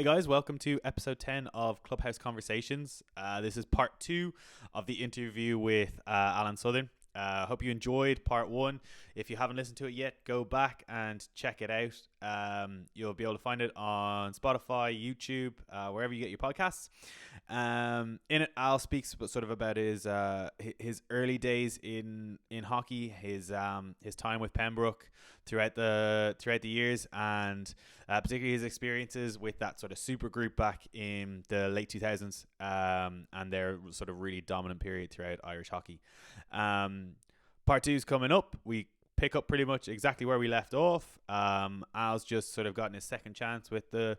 Hey guys, welcome to episode 10 of Clubhouse Conversations. This is part 2 of the interview with Alan Sothern. Hope you enjoyed part 1. If you haven't listened to it yet, go back and check it out. You'll be able to find it on Spotify, YouTube, wherever you get your podcasts. In it, Al speaks sort of about his early days in hockey, his time with Pembroke throughout the years, and particularly his experiences with that sort of super group back in the late 2000s, and their sort of really dominant period throughout Irish hockey. Part 2 is coming up. We pick up pretty much exactly where we left off. Al's just sort of gotten his second chance with the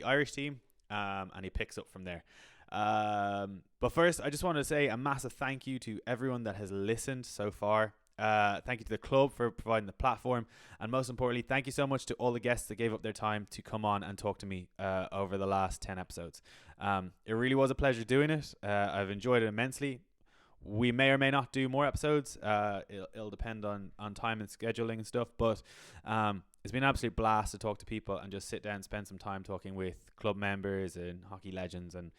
Irish team, and he picks up from there. But first, I just want to say a massive thank you to everyone that has listened so far. Thank you to the club for providing the platform, and most importantly, thank you so much to all the guests that gave up their time to come on and talk to me over the last 10 episodes. It really was a pleasure doing it. I've enjoyed it immensely. We may or may not do more episodes. It'll depend on time and scheduling and stuff, but it's been an absolute blast to talk to people and just sit down and spend some time talking with club members and hockey legends. And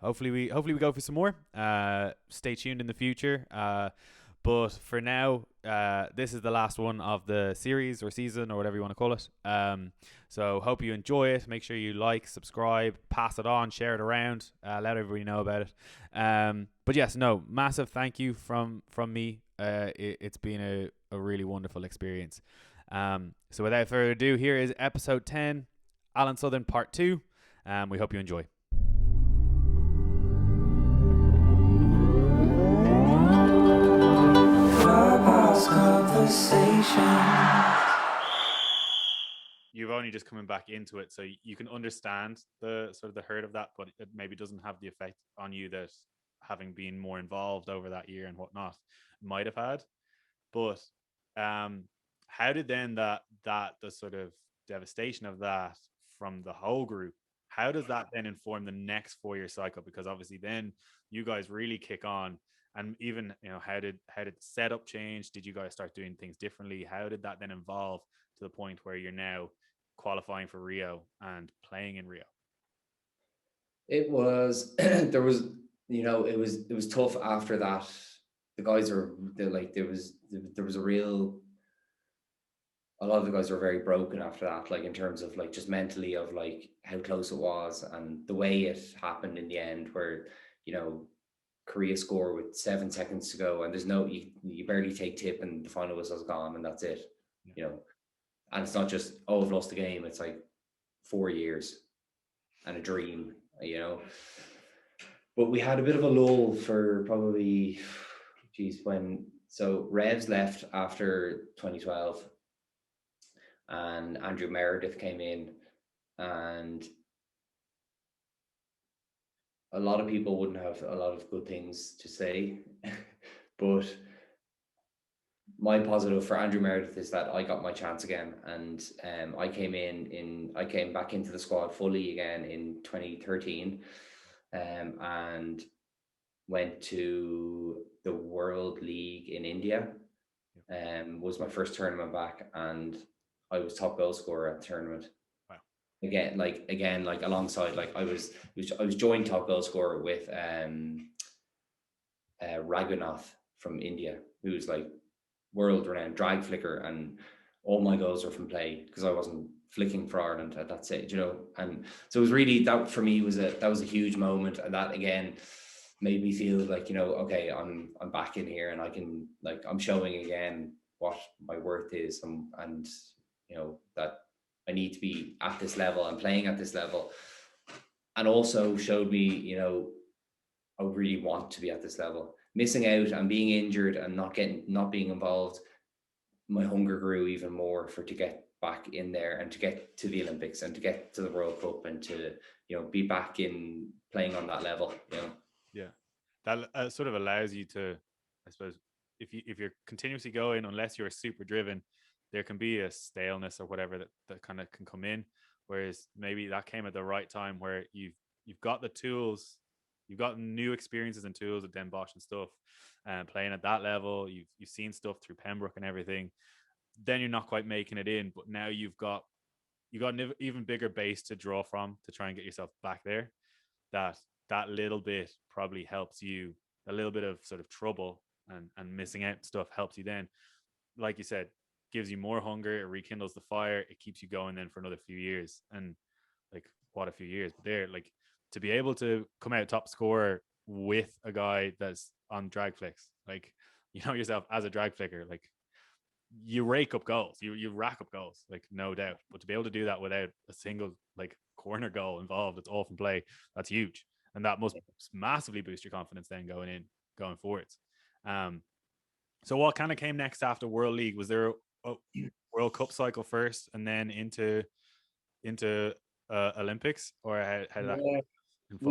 hopefully we go for some more. Stay tuned in the future. But for now, this is the last one of the series or season or whatever you want to call it. So hope you enjoy it. Make sure you like, subscribe, pass it on, share it around, let everybody know about it. But yes, massive thank you from me. It's been a really wonderful experience. So without further ado, here is episode 10, Alan Sothern part 2. We hope you enjoy. Clubhouse Conversations. You've only just coming back into it, so you can understand the sort of the hurt of that, but it maybe doesn't have the effect on you that having been more involved over that year and whatnot might have had. But how did then the sort of devastation of that from the whole group, how does that then inform the next 4-year cycle? Because obviously then you guys really kick on, and even how did the setup change? Did you guys start doing things differently? How did that then evolve to the point where you're now qualifying for Rio and playing in Rio? It was there was it was tough after that. The guys there was a lot of the guys were very broken after that, like in terms of like just mentally of like how close it was and the way it happened in the end, where Korea score with 7 seconds to go and there's you barely take tip and the final whistle's gone and that's it. And it's not just, I've lost the game. It's like 4 years and a dream, But we had a bit of a lull for probably, so Revs left after 2012 and Andrew Meredith came in, and a lot of people wouldn't have a lot of good things to say, but my positive for Andrew Meredith is that I got my chance again, and I came back into the squad fully again in 2013, and went to the World League in India. Was my first tournament back, and I was top goal scorer at the tournament. Wow. Again, alongside, I was joint top goal scorer with Raghunath from India, who's like world renowned drag flicker, and all my goals were from play because I wasn't flicking for Ireland at that stage, and so it was really, that for me was a huge moment, and that again made me feel like, okay, I'm back in here and I can, like, I'm showing again what my worth is, and that I need to be at this level and playing at this level, and also showed me, I really want to be at this level. Missing out and being injured and not being involved, my hunger grew even more to get back in there and to get to the Olympics and to get to the World Cup and to be back in playing on that level. Yeah, that sort of allows you to, I suppose, if you're continuously going, unless you're super driven, there can be a staleness or whatever that kind of can come in. Whereas maybe that came at the right time, where you've got the tools. You've got new experiences and tools at Den Bosch and stuff, and playing at that level. You've seen stuff through Pembroke and everything. Then you're not quite making it in, but now you've got you got an even bigger base to draw from to try and get yourself back there. That little bit probably helps you. A little bit of sort of trouble and missing out stuff helps you then, like you said, gives you more hunger. It rekindles the fire. It keeps you going then for another few years. And like, what a few years! But there, like, to be able to come out top scorer with a guy that's on drag flicks, like, you know yourself as a drag flicker, like, you rake up goals, you rack up goals, like, no doubt. But to be able to do that without a single like corner goal involved, it's all from play. That's huge, and that must massively boost your confidence then going forwards. Um, so what kind of came next after World League? Was there a World Cup cycle first, and then into Olympics, or how did that Yeah, unfold?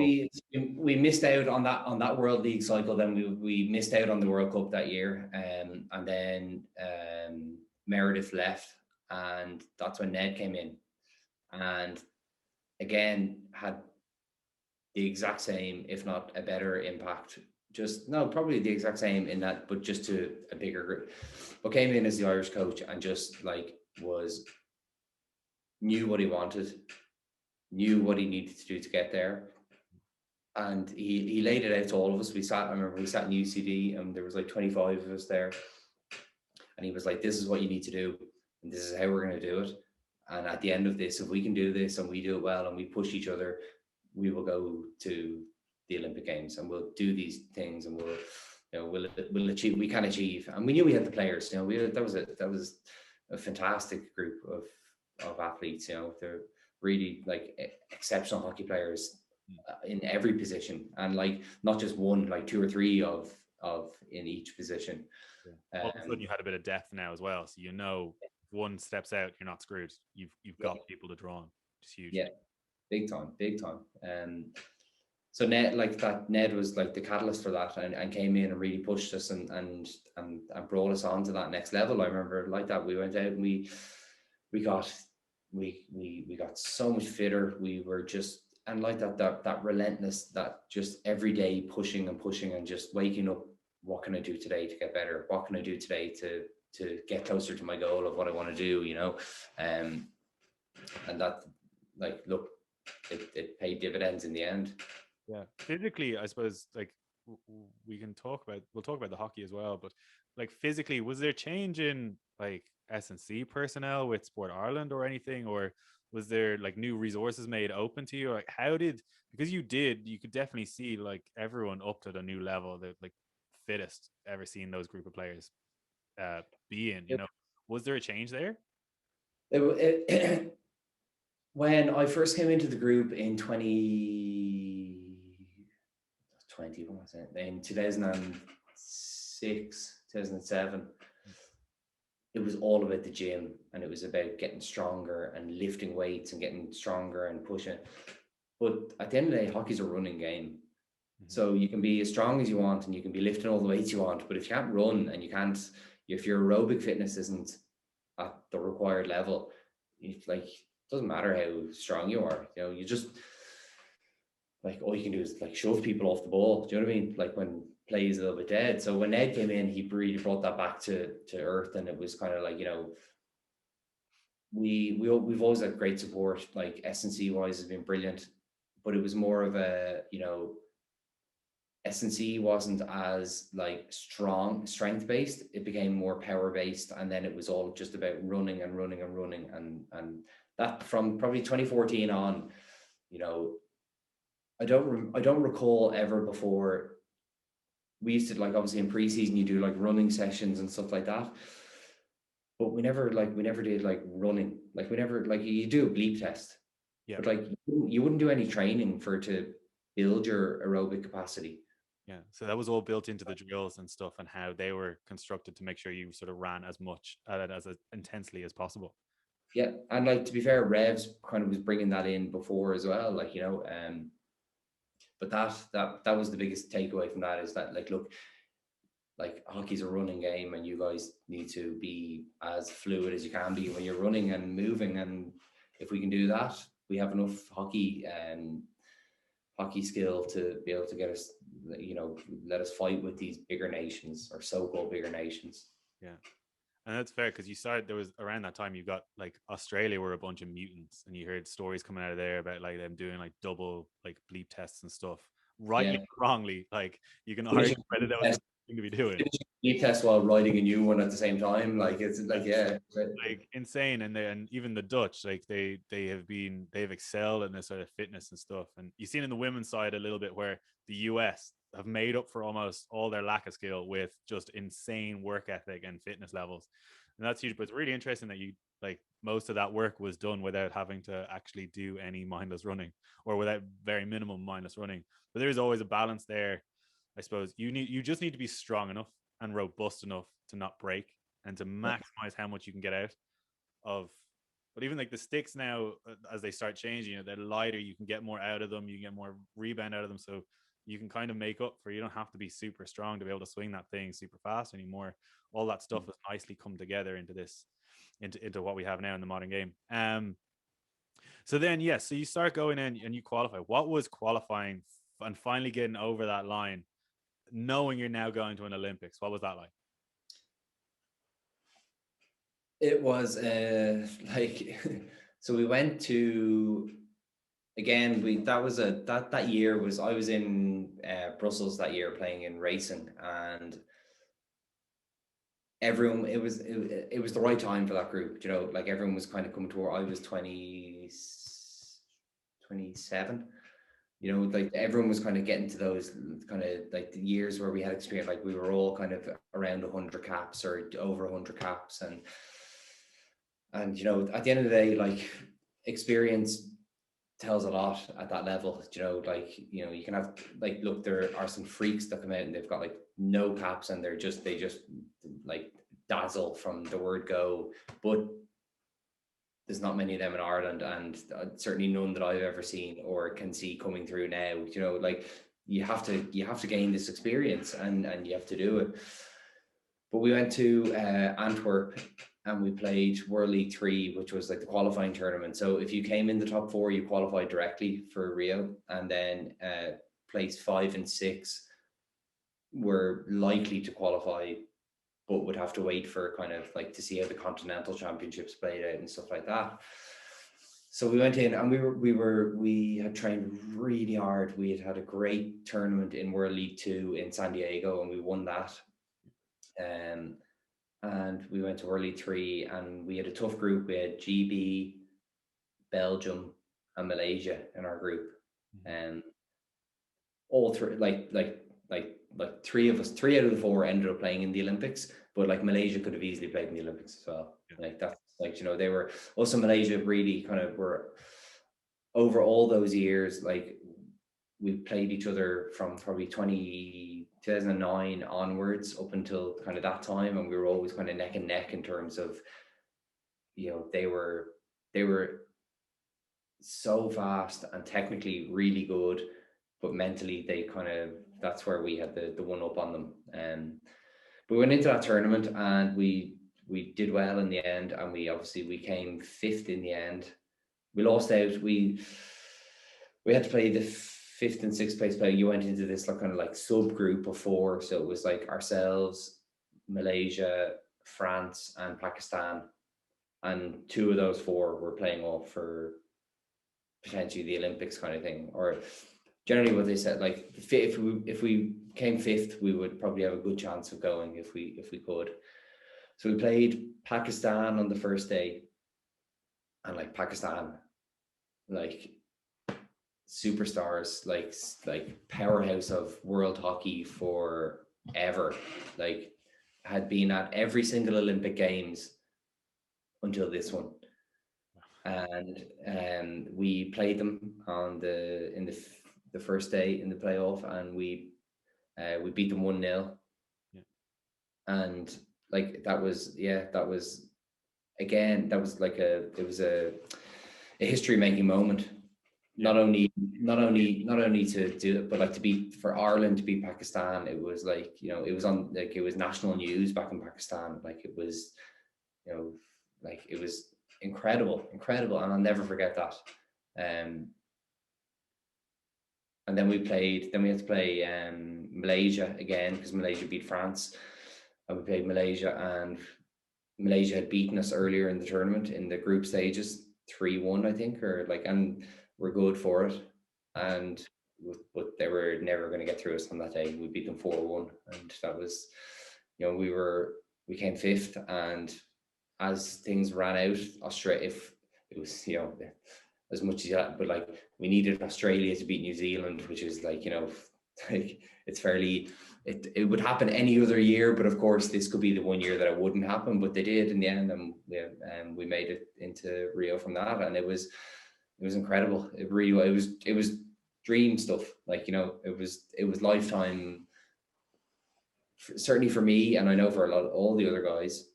we missed out on that World League cycle. Then we missed out on the World Cup that year, and then Meredith left, and that's when Ned came in, and again had the exact same, if not a better impact. Just no, probably the exact same in that, but just to a bigger group. But came in as the Irish coach and just like knew what he wanted, knew what he needed to do to get there. And he laid it out to all of us. I remember we sat in UCD and there was like 25 of us there. And he was like, this is what you need to do. And this is how we're going to do it. And at the end of this, if we can do this and we do it well and we push each other, we will go to the Olympic Games and we'll do these things and we'll achieve, we can achieve. And we knew we had the players, that was a fantastic group of athletes, they're really like exceptional hockey players in every position, and like not just one, like two or three of in each position. Yeah. All of a sudden you had a bit of depth now as well, so if one steps out, you're not screwed. You've got people to draw on, which is huge. Yeah, big time. So Ned was like the catalyst for that, and came in and really pushed us and brought us on to that next level. I remember like that we went out and we got so much fitter. We were just, and like that relentless, that just every day pushing and just waking up. What can I do today to get better? What can I do today to get closer to my goal of what I want to do? And that, like, look, it paid dividends in the end. Yeah, physically, I suppose, like, we'll talk about the hockey as well, but like physically, was there change in like S&C personnel with Sport Ireland or anything, or was there like new resources made open to you? Like, because you could definitely see like everyone up to the new level, the like fittest ever seen those group of players be in, was there a change there? When I first came into the group in 2020, what was it? In 2006, 2007, it was all about the gym, and it was about getting stronger and lifting weights and getting stronger and pushing. But at the end of the day, hockey's a running game. Mm-hmm. So you can be as strong as you want and you can be lifting all the weights you want, but if you can't run and if your aerobic fitness isn't at the required level, doesn't matter how strong you are, you just, like, all you can do is like shove people off the ball. Do you know what I mean? Like when play is a little bit dead. So when Ned came in, he really brought that back to earth, and it was kind of like, we've always had great support. Like S&C wise has been brilliant, but it was more of a, S&C wasn't as like strength based. It became more power based, and then it was all just about running and that from probably 2014 on. I don't recall ever before. We used to, like, obviously in preseason you do like running sessions and stuff like that, but we never did like running. Like we never, like, you do a bleep test, but like you wouldn't do any training to build your aerobic capacity. Yeah, so that was all built into the drills and stuff, and how they were constructed to make sure you sort of ran as much at it as intensely as possible. Yeah, and like, to be fair, Revs kind of was bringing that in before as well, like, but that was the biggest takeaway from that, is that, like, look, like, hockey's a running game, and you guys need to be as fluid as you can be when you're running and moving, and if we can do that, we have enough hockey skill to be able to get us, let us fight with these bigger nations, or so-called bigger nations. Yeah. And that's fair, because you started, there was around that time you got like Australia were a bunch of mutants, and you heard stories coming out of there about like them doing like double like bleep tests and stuff, rightly Yeah. or wrongly. Like you can argue Finishing whether that was the thing to be doing. a test while writing a new one at the same time. Like it's like, yeah. Like insane. And even the Dutch, like they've excelled in this sort of fitness and stuff. And you've seen in the women's side a little bit where the US have made up for almost all their lack of skill with just insane work ethic and fitness levels. And that's huge. But it's really interesting that you like most of that work was done without having to actually do any mindless running, or without very minimum mindless running. But there's always a balance there. I suppose you just need to be strong enough and robust enough to not break, and to maximize how much you can get out of. But even like the sticks now, as they start changing, you know, they're lighter. You can get more out of them. You can get more rebound out of them. So you can kind of make up for. You don't have to be super strong to be able to swing that thing super fast anymore. All that stuff has nicely come together into this, into what we have now in the modern game. So then, yes, so you start going in and you qualify. What was qualifying and finally getting over that line, knowing you're now going to an Olympics? What was that like? It was like so we went to, again, that year was, I was in Brussels that year playing in racing, and everyone, it was the right time for that group, you know, like everyone was kind of coming toward. I was 27, you know, like everyone was kind of getting to those kind of like the years where we had experience, like we were all kind of around 100 caps or over 100 caps. And you know, at the end of the day, like experience tells a lot at that level. You know, like, you know, you can have like, look, there are some freaks that come out and they've got like no caps and they just like dazzle from the word go. But there's not many of them in Ireland, and certainly none that I've ever seen or can see coming through now. You know, like you have to gain this experience, and you have to do it. But we went to Antwerp and we played World League 3, which was like the qualifying tournament. So if you came in the top 4, you qualified directly for Rio, and then place 5 and 6 were likely to qualify, but would have to wait for kind of like to see how the continental championships played out and stuff like that. So we went in and we had trained really hard. We had a great tournament in World League 2 in San Diego, and we won that. And we went to World League 3, and we had a tough group. We had GB, Belgium, and Malaysia in our group. And all three, like three of us, 3 out of the 4 ended up playing in the Olympics, but like Malaysia could have easily played in the Olympics as well. Yeah. Like that's like, you know, they were also, Malaysia really kind of were, over all those years, like we played each other from probably 2009 onwards up until kind of that time, and we were always kind of neck and neck in terms of, you know, they were so fast and technically really good, but mentally they kind of, that's where we had the one up on them. But we went into that tournament and we did well in the end, and we came 5th in the end. We lost out. We had to play the 5th and 6th place player. You went into this like kind of like subgroup of 4, so it was like ourselves, Malaysia, France, and Pakistan, and 2 of those 4 were playing off for potentially the Olympics kind of thing. Or generally what they said, like if we came 5th, we would probably have a good chance of going if we could. So we played Pakistan on the first day, and like Pakistan, like superstars, like powerhouse of world hockey forever, like had been at every single Olympic Games until this one. And we played them on the first day in the playoff, and we beat them 1-0. Yeah. And like that was again, that was like it was a history making moment. Yeah. Not only to do it, but like to beat, for Ireland to beat Pakistan, it was like, you know, it was on, like it was national news back in Pakistan. Like it was, you know, like it was incredible, and I'll never forget that. And then we had to play Malaysia again, because Malaysia beat France, and we played Malaysia, and Malaysia had beaten us earlier in the tournament in the group stages, 3-1, I think, or like, and we're good for it. And but they were never going to get through us on that day. We beat them 4-1, and that was, we came fifth, and as things ran out, Australia, if it was, as much as that, but like we needed Australia to beat New Zealand, which is like, like it's fairly, it would happen any other year, but of course this could be the one year that it wouldn't happen, but they did in the end, and we made it into Rio from that, and it was incredible. It was dream stuff. Like, it was lifetime, certainly for me, and I know for all the other guys.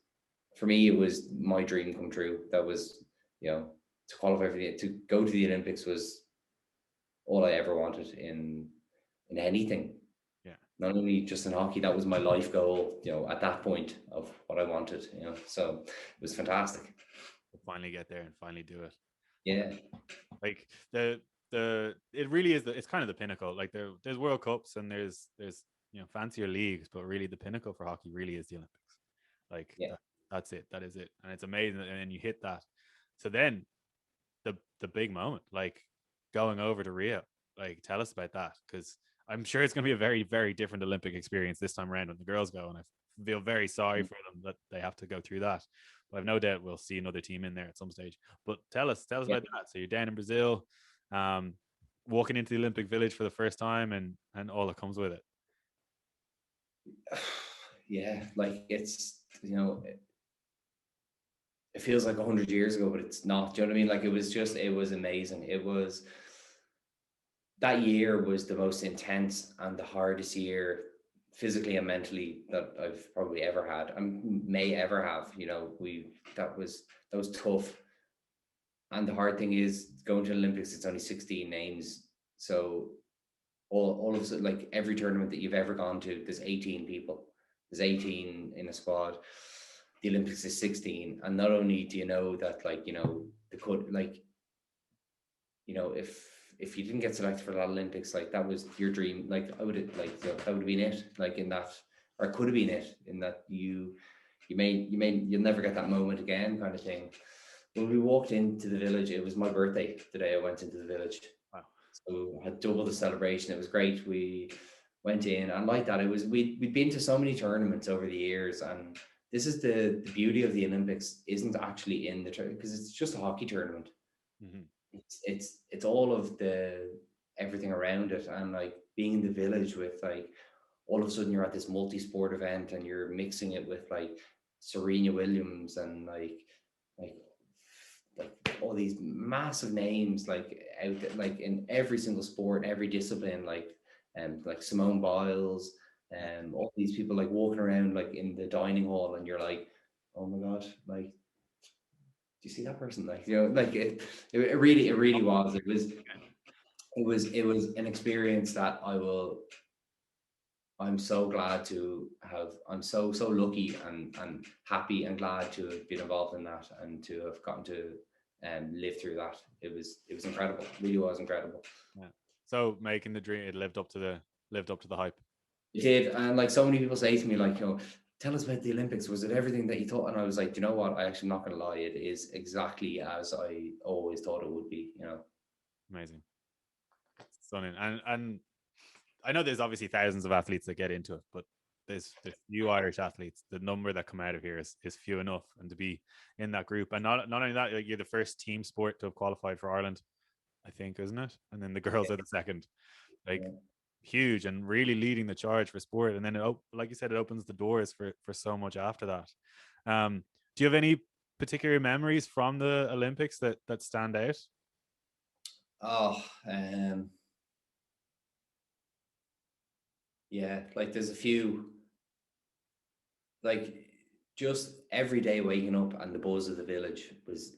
For me, it was my dream come true. That was, to qualify to go to the Olympics was all I ever wanted in anything. Yeah. Not only just in hockey, that was my life goal, at that point of what I wanted, so it was fantastic. We'll finally get there and finally do it. Yeah. Like it really is it's kind of the pinnacle. Like there's World Cups and there's fancier leagues, but really the pinnacle for hockey really is the Olympics. Like that's it. That is it. And it's amazing. And then you hit that. So then the big moment, like going over to Rio, like tell us about that, because I'm sure it's going to be a very, very different Olympic experience this time around when the girls go. And I feel very sorry for them that they have to go through that. But I've no doubt we'll see another team in there at some stage. But tell us about that. So you're down in Brazil, walking into the Olympic Village for the first time, and all that comes with it. Yeah, like it's, it feels like 100 years ago, but it's not. Do you know what I mean? Like it was amazing. That year was the most intense and the hardest year physically and mentally that I've probably ever had and may ever have. That was tough. And the hard thing is going to the Olympics, it's only 16 names. So all of a sudden, like every tournament that you've ever gone to, there's 18 people. There's 18 in a squad. The Olympics is 16. And not only do you know that, like, the could, like, if you didn't get selected for that Olympics, like that was your dream. Like I would have, like, that would have been it. Like in that, or could have been it in that you'll never get that moment again, kind of thing. When we walked into the village, it was my birthday the day I went into the village. Wow. So I had double the celebration. It was great. We went in, and like that, it was, we'd been to so many tournaments over the years, and this is the beauty of the Olympics, isn't actually in the tournament, because it's just a hockey tournament. Mm-hmm. It's all of the everything around it, and like being in the village with, like, all of a sudden you're at this multi-sport event and you're mixing it with like Serena Williams and like all these massive names, like out there, like in every single sport, every discipline, like Simone Biles, and all these people like walking around like in the dining hall, and you're like, oh my god, like, do you see that person? Like, like it really was. It was an experience that I'm so glad to have. I'm so lucky and happy and glad to have been involved in that and to have gotten to live through that. It was incredible. It really was incredible. Yeah. So making the dream, it lived up to the hype. It did, and like so many people say to me, like, tell us about the Olympics. Was it everything that you thought? And I was like, you know what? I actually, not gonna lie, it is exactly as I always thought it would be. Amazing, stunning, and I know there's obviously thousands of athletes that get into it, but there's few Irish athletes. The number that come out of here is few enough, and to be in that group, and not only that, like, you're the first team sport to have qualified for Ireland, I think, isn't it? And then the girls are the second. Like, huge, and really leading the charge for sport. And then like you said, it opens the doors for so much after that. Do you have any particular memories from the Olympics that stand out? Yeah, like there's a few, like just every day waking up and the buzz of the village was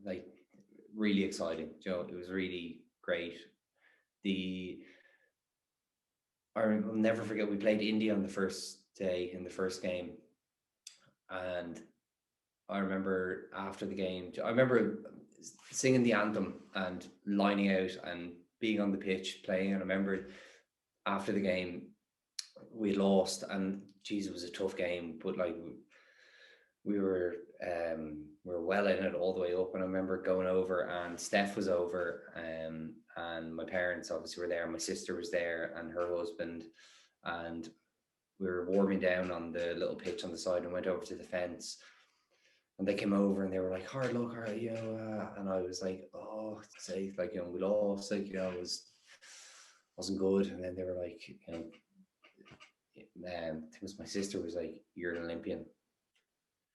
like really exciting. It was really great. I'll never forget, we played India on the first day in the first game, and I remember after the game, I remember singing the anthem and lining out and being on the pitch playing. And I remember after the game we lost, and geez, it was a tough game, but like we were well in it all the way up, and I remember going over, and Steph was over, and my parents obviously were there, my sister was there and her husband, and we were warming down on the little pitch on the side and went over to the fence, and they came over and they were like, hard luck, and I was like, oh, say, like, we lost, like, it wasn't good. And then they were like, I think it was my sister was like, you're an Olympian.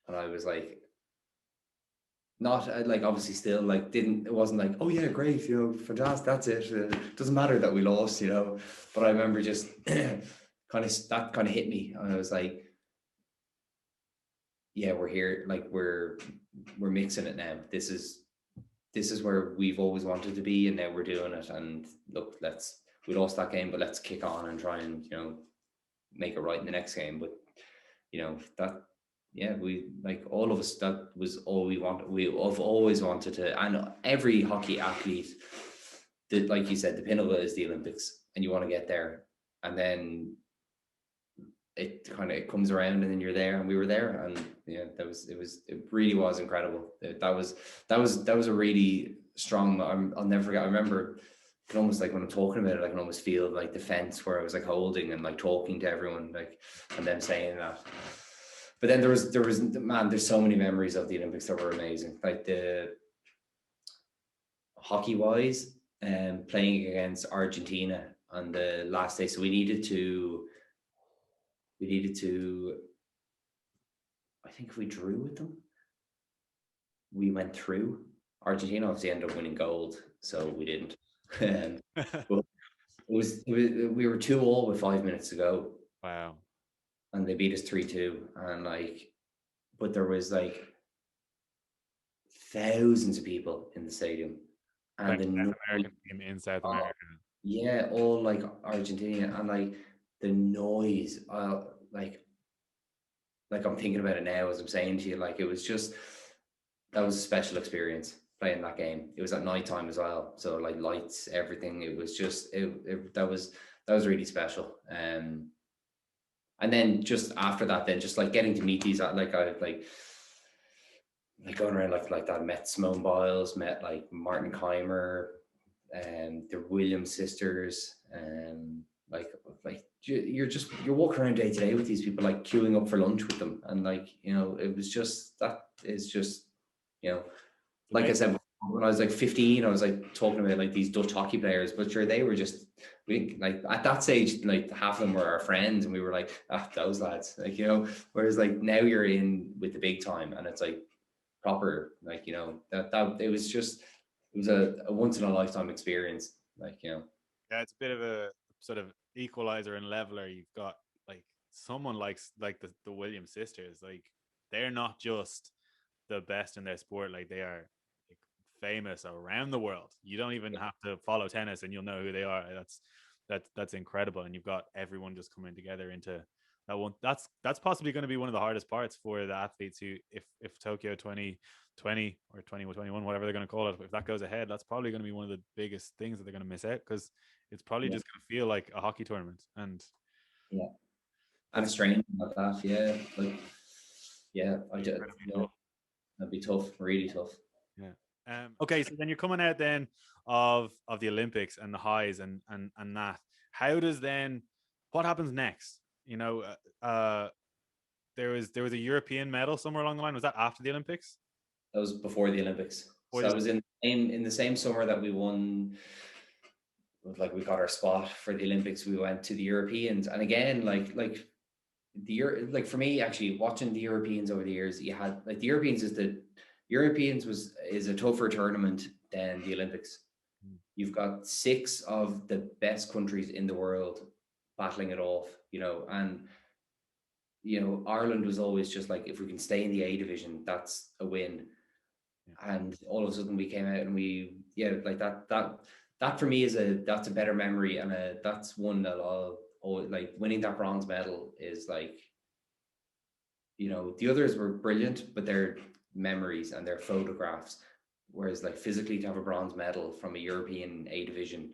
And I was like, not like, obviously still like, it wasn't like, oh yeah, great, fantastic, that's it. It doesn't matter that we lost, but I remember just that kind of hit me. And I was like, yeah, we're here, like we're mixing it now. This is where we've always wanted to be, and now we're doing it. And look, we lost that game, but let's kick on and try and make it right in the next game. But that, yeah, we, like, all of us, that was all we wanted. We have always wanted to, and every hockey athlete, that, like you said, the pinnacle is the Olympics, and you want to get there, and then it comes around, and then you're there, and we were there, and yeah, it really was incredible. That was a really strong. I'll never forget. I remember, I can almost, like, when I'm talking about it, I can almost feel like the fence where I was like holding and like talking to everyone, like, and them saying that. But then there was man, there's so many memories of the Olympics that were amazing. Like, the hockey wise, playing against Argentina on the last day. So we needed to, I think if we drew with them, we went through. Argentina obviously ended up winning gold, so we didn't. But we were 2-2 with 5 minutes to go. Wow. And they beat us 3-2. And like, but there was like thousands of people in the stadium. And the South noise, American team in South America. yeah, all like Argentina, and like the noise, like I'm thinking about it now as I'm saying to you, like, it was just, that was a special experience playing that game. It was at night time as well, so like lights, everything. It was just, that was really special. And then just after that, then just like getting to meet these, like, I like going around like that, met Simone Biles, met like Martin Keimer, and the Williams sisters, and like you're walking around day to day with these people, like queuing up for lunch with them, and like, it was just, that is just, like I said, when I was like 15, I was like talking about like these Dutch hockey players, but sure, they were just, like, at that stage, like half of them were our friends, and we were like, those lads, like, whereas like now you're in with the big time, and it's like proper, like, that it was just, it was a once in a lifetime experience, like, Yeah, it's a bit of a sort of equalizer and leveler. You've got like someone like the Williams sisters, like they're not just the best in their sport, like they are like famous around the world. You don't even have to follow tennis and you'll know who they are. That's incredible. And you've got everyone just coming together into that one. That's possibly going to be one of the hardest parts for the athletes who, if Tokyo 2020 or 2021, whatever they're going to call it, if that goes ahead, that's probably going to be one of the biggest things that they're going to miss out, because it's probably just going to feel like a hockey tournament. And and strange like that, yeah, like, yeah, I did, tough. that'd be tough, really tough. Yeah. Okay, so then you're coming out then of the Olympics and the highs and that. How does then, what happens next? There was a European medal somewhere along the line. Was that after the Olympics? That was before the Olympics. So I was in the same summer that we won, like we got our spot for the Olympics, we went to the Europeans. And again, like for me, actually watching the Europeans over the years, you had like the Europeans is a tougher tournament than the Olympics. You've got 6 of the best countries in the world battling it off, and Ireland was always just like, if we can stay in the A division, that's a win. And all of a sudden we came out and like that for me that's a better memory, and that's one that I'll like, winning that bronze medal is like, the others were brilliant, but they're memories and they're photographs, whereas like physically to have a bronze medal from a European A division,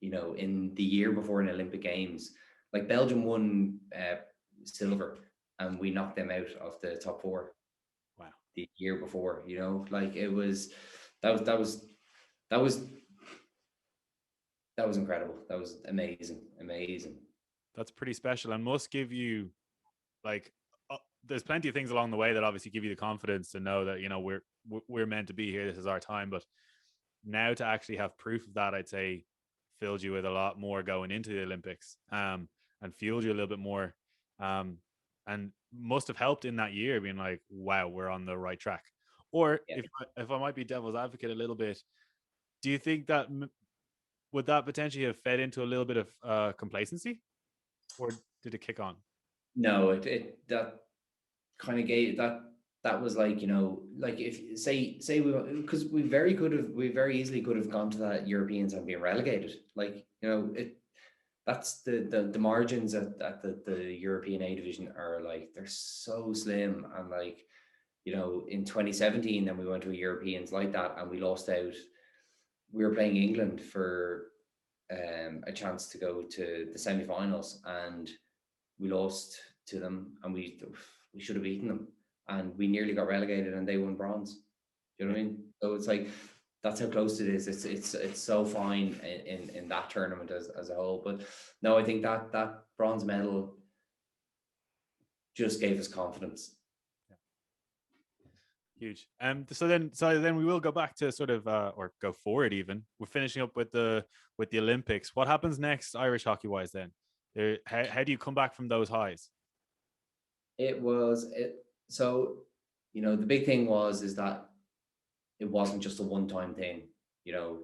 in the year before an Olympic Games, like Belgium won silver and we knocked them out of the top 4. the year before, you know, like it was, that was, that was, that was incredible. That was amazing, amazing. That's pretty special and must give you like there's plenty of things along the way that obviously give you the confidence to know that, you know, we're meant to be here. This is our time. But now to actually have proof of that, I'd say filled you with a lot more going into the Olympics, and fueled you a little bit more, um, and must have helped in that year being like, wow, we're on the right track. Or Yeah. if I might be devil's advocate a little bit, do you think that would that potentially have fed into a little bit of complacency, or did it kick on? No, it that kind of gave that was like, you know, like if say we, because we very easily could have gone to that Europeans and been relegated. Like, you know, that's the margins at the European A division are like, they're so slim. And like, you know, in 2017, then we went to a Europeans like that and we lost out. We were playing England for a chance to go to the semi-finals, and we lost to them, and we should have beaten them, and we nearly got relegated, and they won bronze. Do you know what I mean? So it's like, that's how close it is. It's so fine in that tournament as a whole. But no, I think that bronze medal just gave us confidence. Huge. So then we will go back to sort of or go forward even. We're finishing up with the Olympics. What happens next, Irish hockey wise? Then, how do you come back from those highs? So, you know, the big thing is that it wasn't just a one-time thing. You know,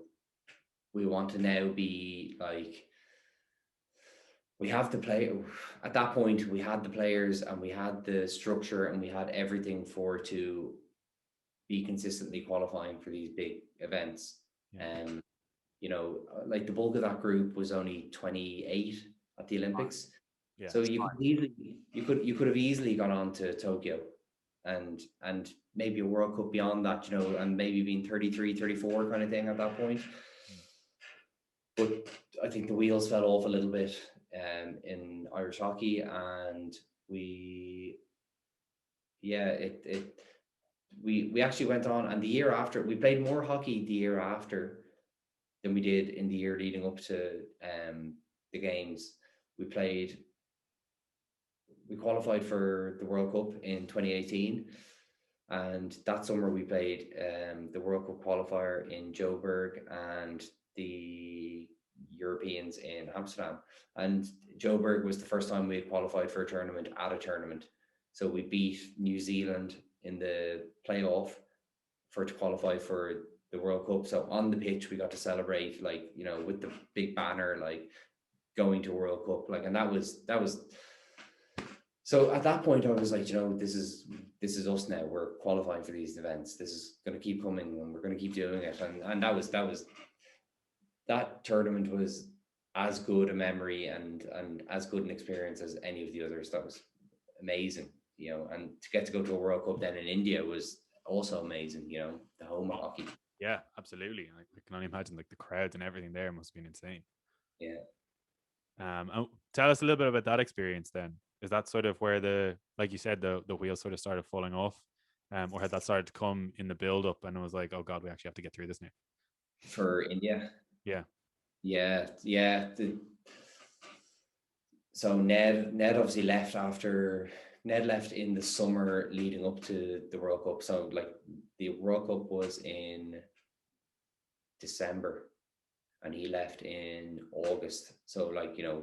we want to now be like, we have to play. At that point, we had the players and we had the structure and we had everything to be consistently qualifying for these big events. Yeah. You know, like the bulk of that group was only 28 at the Olympics. Yeah. So you could have easily gone on to Tokyo and maybe a World Cup beyond that, you know, and maybe being 33, 34 kind of thing at that point. But I think the wheels fell off a little bit in Irish hockey, and we we actually went on, and the year after we played more hockey the year after than we did in the year leading up to the games. We qualified for the World Cup in 2018, and that summer we played the World Cup qualifier in Joburg and the Europeans in Amsterdam. And Joburg was the first time we had qualified for a tournament at a tournament. So we beat New Zealand in the playoff to qualify for the World Cup. So on the pitch, we got to celebrate, like, you know, with the big banner, like going to World Cup, like, and that was. So at that point, I was like, you know, this is us now. We're qualifying for these events. This is going to keep coming, and we're going to keep doing it. And that tournament was as good a memory and as good an experience as any of the others. That was amazing, you know. And to get to go to a World Cup then in India was also amazing, you know, the home of hockey. Yeah, absolutely. I can only imagine like the crowds and everything there must have been insane. Yeah. Tell us a little bit about that experience then. Is that sort of where like you said, the wheels sort of started falling off? Or had that started to come in the build up and it was like, oh God, we actually have to get through this now? For India? Yeah. Yeah. So Ned obviously left Ned left in the summer leading up to the World Cup. So like the World Cup was in December and he left in August. So like, you know,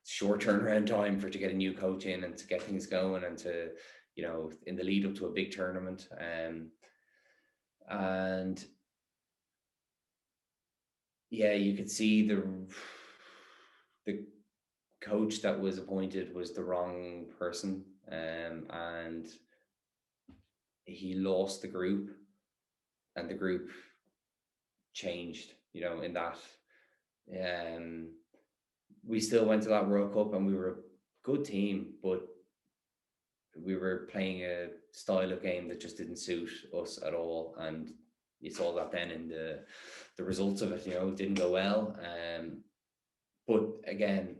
short turnaround time to get a new coach in and to get things going and to, you know, in the lead up to a big tournament. And yeah, you could see the coach that was appointed was the wrong person, and he lost the group, and the group changed, you know, in that. We still went to that World Cup and we were a good team, but we were playing a style of game that just didn't suit us at all, and you saw that then in the results of it. You know, it didn't go well. But again,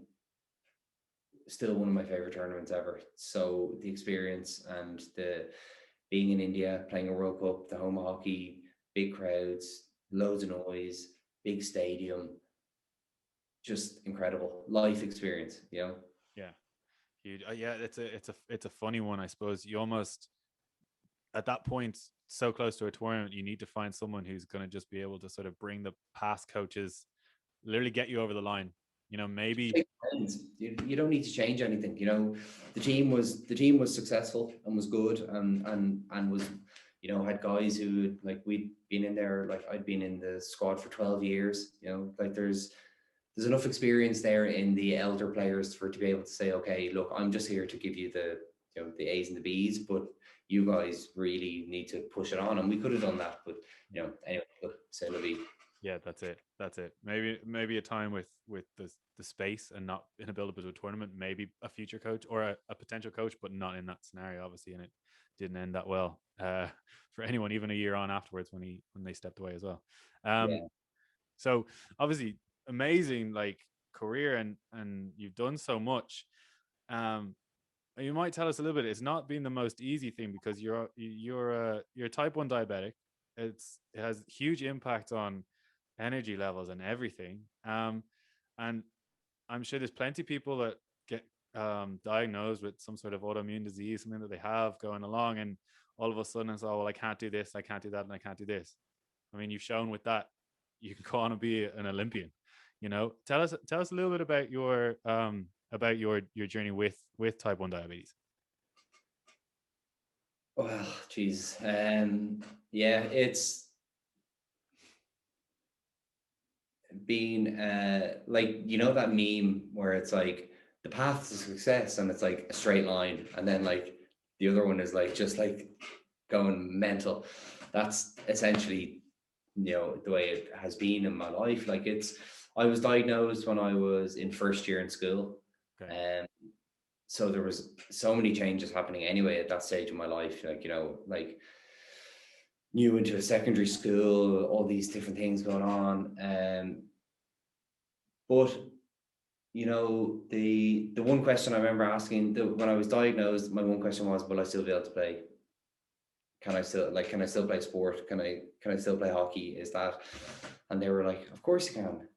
still one of my favorite tournaments ever. So the experience and being in India, playing a World Cup, the home hockey, big crowds, loads of noise, big stadium, just incredible life experience, you know? Yeah. Huge. Yeah, it's a funny one, I suppose. You almost at that point so close to a tournament, you need to find someone who's going to just be able to sort of bring the past coaches, literally get you over the line. Maybe. You don't need to change anything. You know, the team was successful and was good and was, had guys who, like, we'd been in there, like I'd been in the squad for 12 years. Like there's enough experience there in the elder players to be able to say, okay, look, I'm just here to give you the A's and the B's, but you guys really need to push it on. And we could have done that, but anyway, say la vie. Yeah, that's it. That's it. Maybe a time with the space and not in a build up to a tournament. Maybe a future coach or a potential coach, but not in that scenario, obviously. And it didn't end that well for anyone, even a year on afterwards when they stepped away as well. Yeah. So obviously amazing like career and you've done so much. Um, you might tell us a little bit. It's not been the most easy thing because you're type 1 diabetic. It has huge impact on energy levels and everything. And I'm sure there's plenty of people that get diagnosed with some sort of autoimmune disease, something that they have going along, and all of a sudden it's, oh well, I can't do this, I can't do that, and I can't do this. I mean, you've shown with that you can go on and be an Olympian. Tell us a little bit about your journey with type 1 diabetes. Well, geez. Yeah, it's been like, that meme where it's like the path to success and it's like a straight line, and then like the other one is like just like going mental. That's essentially, the way it has been in my life. Like, I was diagnosed when I was in first year in school. Okay. So there was so many changes happening anyway at that stage of my life. Like, like new into a secondary school, all these different things going on. But the one question I remember asking when I was diagnosed, my one question was, will I still be able to play? Can I still play sport? Can I still play hockey? Is that? And they were like, of course you can.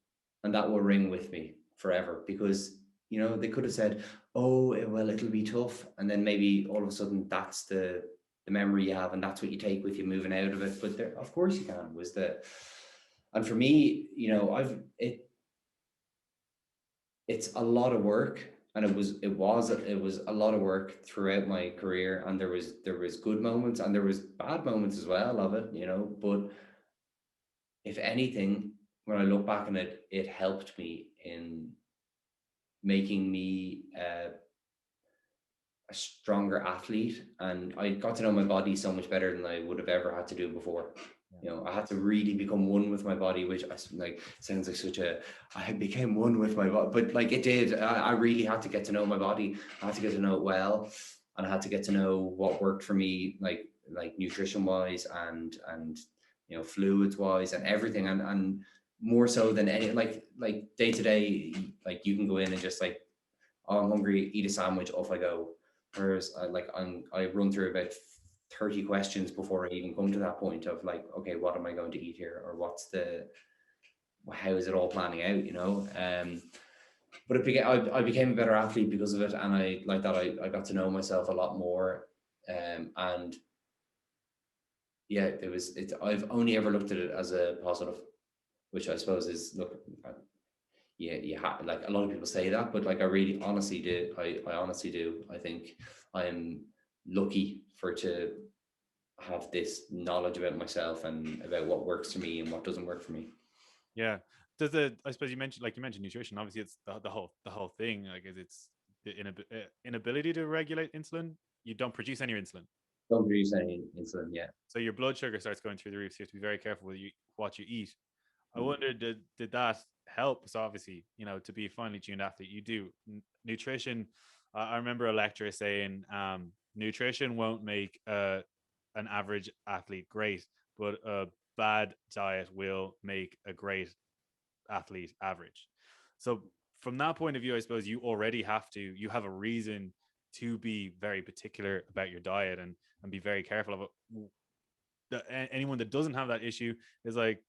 And that will ring with me forever, because they could have said, oh well, it'll be tough, and then maybe all of a sudden that's the memory you have, and that's what you take with you moving out of it. But there, of course you can, and for me, it's a lot of work, and it was a lot of work throughout my career, and there was good moments and there was bad moments as well of it, but if anything, when I look back on it, it helped me in making me a stronger athlete, and I got to know my body so much better than I would have ever had to do before. I had to really become one with my body, which sounds like I became one with my body, but like it did. I really had to get to know my body. I had to get to know it well, and I had to get to know what worked for me, like nutrition wise and fluids wise and everything, and more so than any, like day to day, like you can go in and just like, oh, I'm hungry, eat a sandwich, off I go. Whereas I run through about 30 questions before I even come to that point of like, okay, what am I going to eat here? Or how is it all planning out, but I became a better athlete because of it. And I got to know myself a lot more. And yeah, I've only ever looked at it as a positive, which I suppose is, look, yeah, like a lot of people say that, but like I really honestly do. I honestly do. I think I'm lucky to have this knowledge about myself and about what works for me and what doesn't work for me. Yeah. I suppose you mentioned nutrition. Obviously, it's the whole thing. Like, it's the inability to regulate insulin. You don't produce any insulin. Don't produce any insulin, yeah. So your blood sugar starts going through the roof. So you have to be very careful with what you eat. I wonder, did that help? So obviously, to be a finely tuned athlete, you do nutrition. I remember a lecturer saying, nutrition won't make an average athlete great, but a bad diet will make a great athlete average. So from that point of view, I suppose you have a reason to be very particular about your diet and be very careful of it. Anyone that doesn't have that issue is like,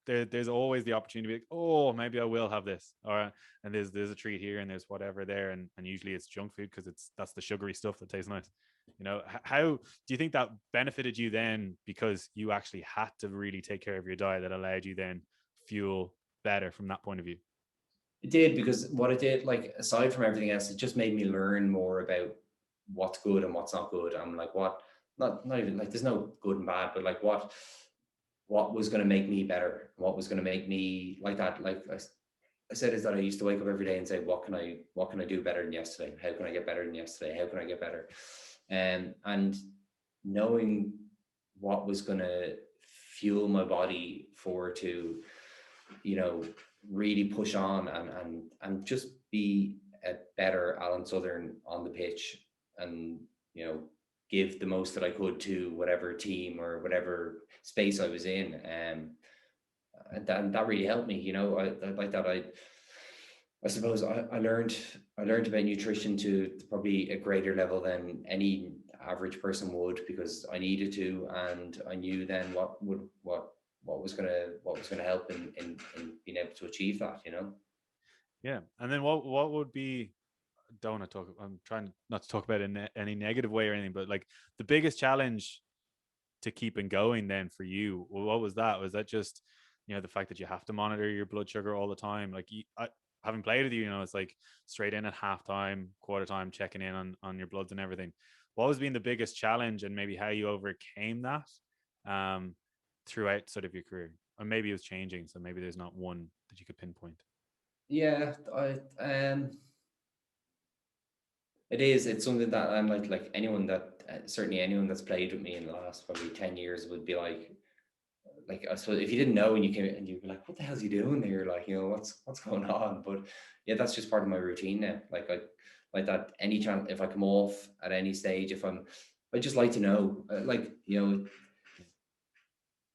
there's always the opportunity to be like, oh, maybe I will have this, or and there's a treat here and there's whatever there, and usually it's junk food because that's the sugary stuff that tastes nice. How do you think that benefited you then, because you actually had to really take care of your diet, that allowed you then fuel better from that point of view? It did, because what it did, like, aside from everything else, it just made me learn more about what's good and what's not good. I'm like, what, not even like, there's no good and bad, but like what was going to make me better, what was going to make me like that. Like I said, is that I used to wake up every day and say, what can I do better than yesterday? How can I get better than yesterday? How can I get better? And knowing what was going to fuel my body forward to, really push on and just be a better Alan Sothern on the pitch, and give the most that I could to whatever team or whatever space I was in. And that really helped me. I like that. I suppose I learned about nutrition to probably a greater level than any average person would, because I needed to, and I knew then what was gonna help in being able to achieve that. Yeah. And then what would be, don't want to talk, I'm trying not to talk about it in any negative way or anything, but like the biggest challenge to keeping going then for you, what was that? Was that just, the fact that you have to monitor your blood sugar all the time? Like, having played with you, it's like straight in at halftime, quarter time, checking in on your bloods and everything. What was being the biggest challenge, and maybe how you overcame that throughout sort of your career? Or maybe it was changing, so maybe there's not one that you could pinpoint. Yeah, it's something that I'm like anyone that certainly anyone that's played with me in the last probably 10 years would be like I suppose if you didn't know and you came and you'd be like, what the hell's he doing there? Like, what's going on? But yeah, that's just part of my routine now. Like, I like that any chance, if I come off at any stage, I just like to know, like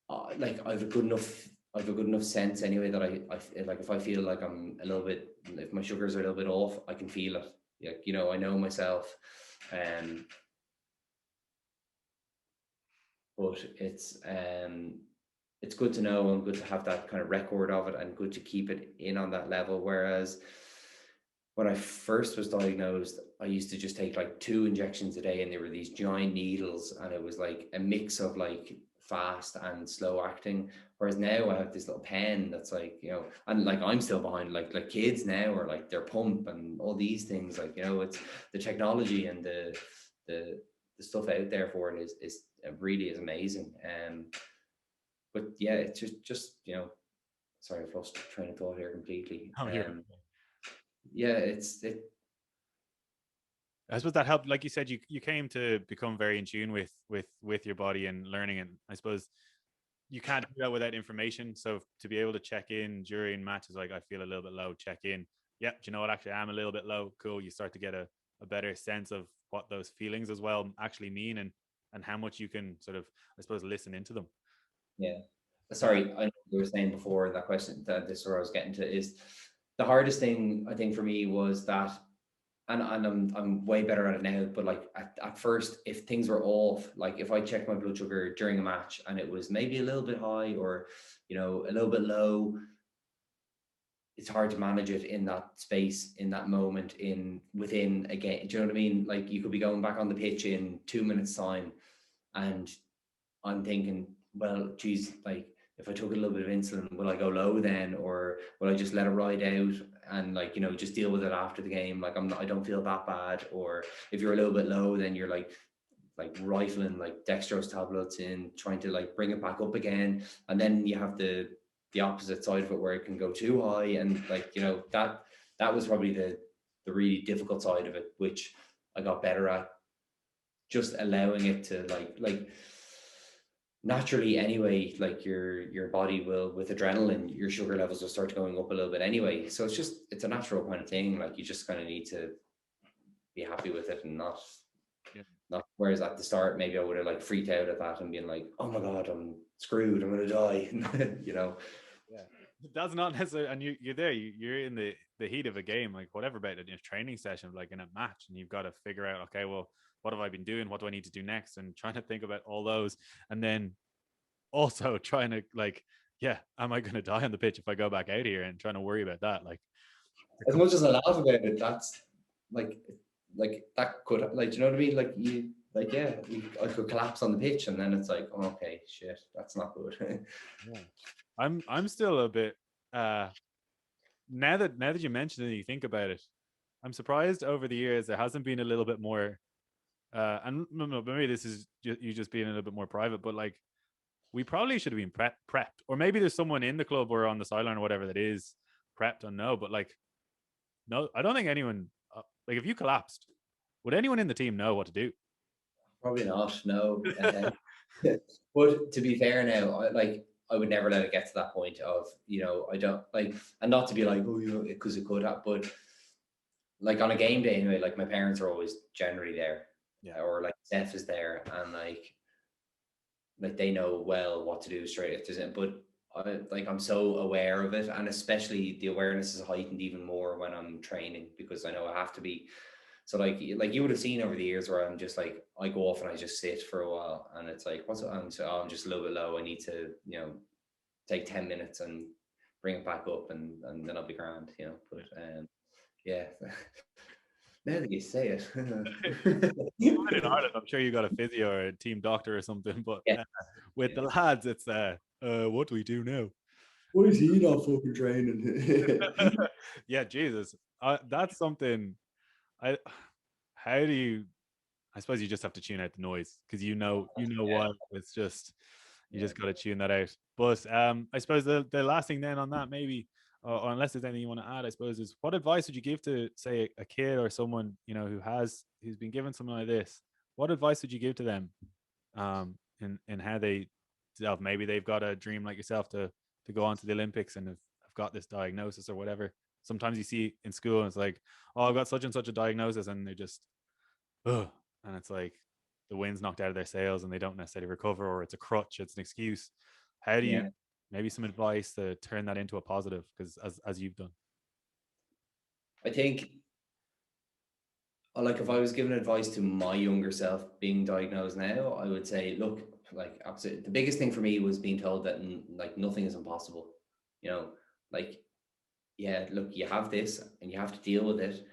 I have a good enough sense anyway that I like, if I feel like I'm a little bit, if my sugars are a little bit off, I can feel it. Like, I know myself. But it's good to know and good to have that kind of record of it, and good to keep it in on that level. Whereas when I first was diagnosed, I used to just take like 2 injections a day, and they were these giant needles, and it was like a mix of like fast and slow acting. Whereas now I have this little pen that's like, and like I'm still behind, like kids now are like their pump and all these things, like, it's the technology and the stuff out there for it is really is amazing. But yeah, it's just sorry, I've lost train of thought here completely. Oh, you're Yeah, I suppose that helped. Like you said, you came to become very in tune with your body and learning, and I suppose you can't do that without information. So to be able to check in during matches, like, I feel a little bit low, check in. Yeah, do you know what? Actually, I'm a little bit low. Cool. You start to get a better sense of what those feelings as well actually mean, and how much you can sort of, I suppose, listen into them. yeah. Uh, Sorry, I know you were saying before that question, that this is where I was getting to, is the hardest thing I think for me was that, and I'm way better at it now, but like at first, if things were off, like if I checked my blood sugar during a match and it was maybe a little bit high, or a little bit low, it's hard to manage it in that space, in that moment, within a game. Do you know what I mean? Like, you could be going back on the pitch in 2 minutes time, and I'm thinking, well, geez, like, if I took a little bit of insulin, will I go low then, or will I just let it ride out and, like, just deal with it after the game? Like, I don't feel that bad. Or if you're a little bit low, then you're like rifling like dextrose tablets in, trying to like bring it back up again. And then you have the opposite side of it, where it can go too high, and like, that was probably the really difficult side of it, which I got better at, just allowing it to like naturally anyway. Like, your body will, with adrenaline, your sugar levels will start going up a little bit anyway. So it's a natural kind of thing. Like, you just kind of need to be happy with it, and not, whereas at the start, maybe I would have like freaked out at that and been like, oh my God, I'm screwed, I'm gonna die. yeah. That's not necessarily, and you're there. You're in the heat of a game, like whatever about it in a training session, like in a match, and you've got to figure out, okay, well, what have I been doing? What do I need to do next? And trying to think about all those, and then also trying to like, yeah, am I going to die on the pitch if I go back out here? And trying to worry about that, like, As much as I laugh about it, that's like that could, like, you know what I mean? Like you, like, yeah, I could collapse on the pitch, and then it's like, oh, okay, shit, that's not good. yeah, I'm still a bit now that you mention it, and you think about it, I'm surprised over the years there hasn't been a little bit more. And no, maybe this is you just being a little bit more private, but like we probably should have been prepped, or maybe there's someone in the club or on the sideline or whatever that is prepped on no, but like no, I don't think anyone like if you collapsed, would anyone in the team know what to do? Probably not, no. But to be fair now, I would never let it get to that point of, I don't like, and not to be like, oh, because it could have, but like on a game day anyway, like my parents are always generally there, Yeah, or like Steph is there, and like they know well what to do straight if there's it. But I'm so aware of it, and especially the awareness is heightened even more when I'm training, because I know I have to be. So like you would have seen over the years where I'm just like, I go off and I just sit for a while, and it's like, I'm just a little bit low. I need to, take 10 minutes and bring it back up, and then I'll be grand, But yeah, now that you say it, in Ireland, I'm sure you got a physio or a team doctor or something, but yeah. with the lads, it's what do we do now? Why is he not fucking training? Yeah, Jesus, that's something. I how do you? I suppose you just have to tune out the noise because Yeah. what it's just you Yeah. just got to tune that out. But I suppose the last thing then on that maybe, or unless there's anything you want to add, I suppose is what advice would you give to say a kid or someone who's been given something like this? What advice would you give to them, in how they maybe they've got a dream like yourself to go on to the Olympics and have got this diagnosis or whatever. Sometimes you see in school and it's like, oh, I've got such and such a diagnosis, and they're just, ugh, and it's like the wind's knocked out of their sails and they don't necessarily recover, or it's a crutch, it's an excuse. How do you Yeah. maybe some advice to turn that into a positive? Because as you've done. I think, like, if I was giving advice to my younger self being diagnosed now, I would say, look, like, absolutely, the biggest thing for me was being told that like nothing is impossible. You know, like, yeah, look, you have this and you have to deal with it,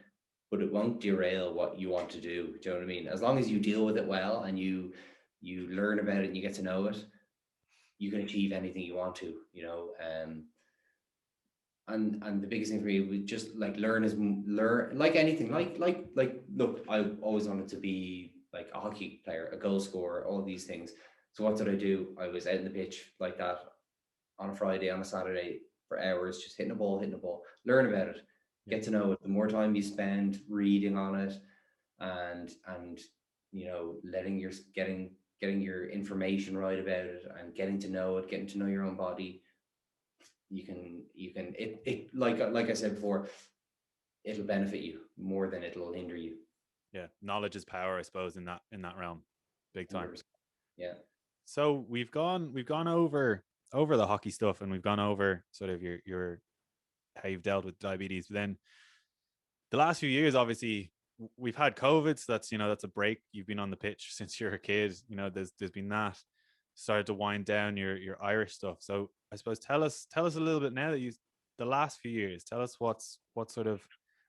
but it won't derail what you want to do. Do you know what I mean? As long as you deal with it well, and you learn about it and you get to know it, you can achieve anything you want to. And the biggest thing for me was just like learn, like anything, like look, I always wanted to be like a hockey player, a goal scorer, all these things. So what did I do? I was out in the pitch like that on a Friday, on a Saturday, for hours, just hitting the ball, learn about it, Yeah. get to know it. The more time you spend reading on it, and letting your getting your information right about it, and getting to know it, getting to know your own body, you can it like I said before, it'll benefit you more than it'll hinder you. Yeah, knowledge is power, I suppose, in that realm, big time. 100%. Yeah. So we've gone over the hockey stuff, and we've gone over sort of your how you've dealt with diabetes. But then the last few years, obviously, we've had COVID, so that's a break. You've been on the pitch since you're a kid. There's been that. Started to wind down your Irish stuff. So I suppose tell us a little bit now that you the last few years. Tell us what sort of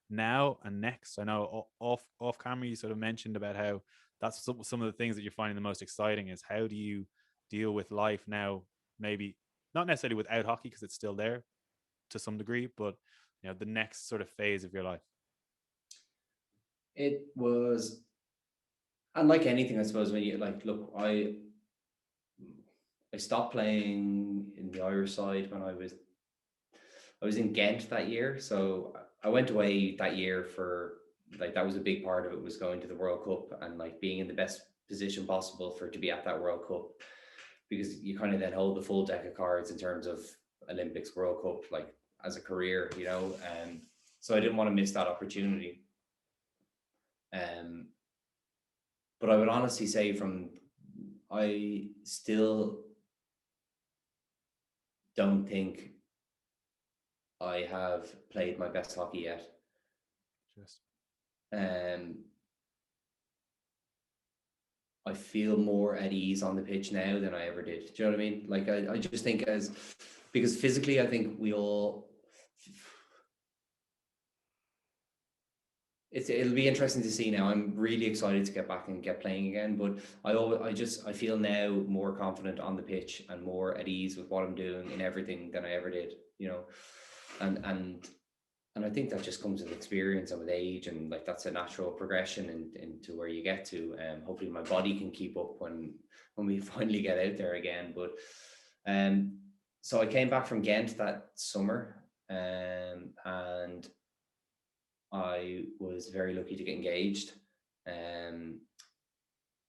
now and next. I know off camera you sort of mentioned about how that's some of the things that you're finding the most exciting is how do you deal with life now? Maybe not necessarily without hockey because it's still there to some degree, but the next sort of phase of your life. It was, and like anything, I suppose, when you like look, I stopped playing in the Irish side when I was in Ghent that year. So I went away that year for, like, that was a big part of it, was going to the World Cup and like being in the best position possible for to be at that World Cup, because you kind of then hold the full deck of cards in terms of Olympics, World Cup, like as a career, and so I didn't want to miss that opportunity. Um, but I would honestly say, I still don't think I have played my best hockey yet. Just I feel more at ease on the pitch now than I ever did. Do you know what I mean? Like I just think because physically, I think we all. It'll be interesting to see now. I'm really excited to get back and get playing again. But I feel now more confident on the pitch and more at ease with what I'm doing in everything than I ever did. You know, and I think that just comes with experience and with age, and like that's a natural progression into where you get to. Hopefully, my body can keep up when we finally get out there again. But so I came back from Ghent that summer, and I was very lucky to get engaged,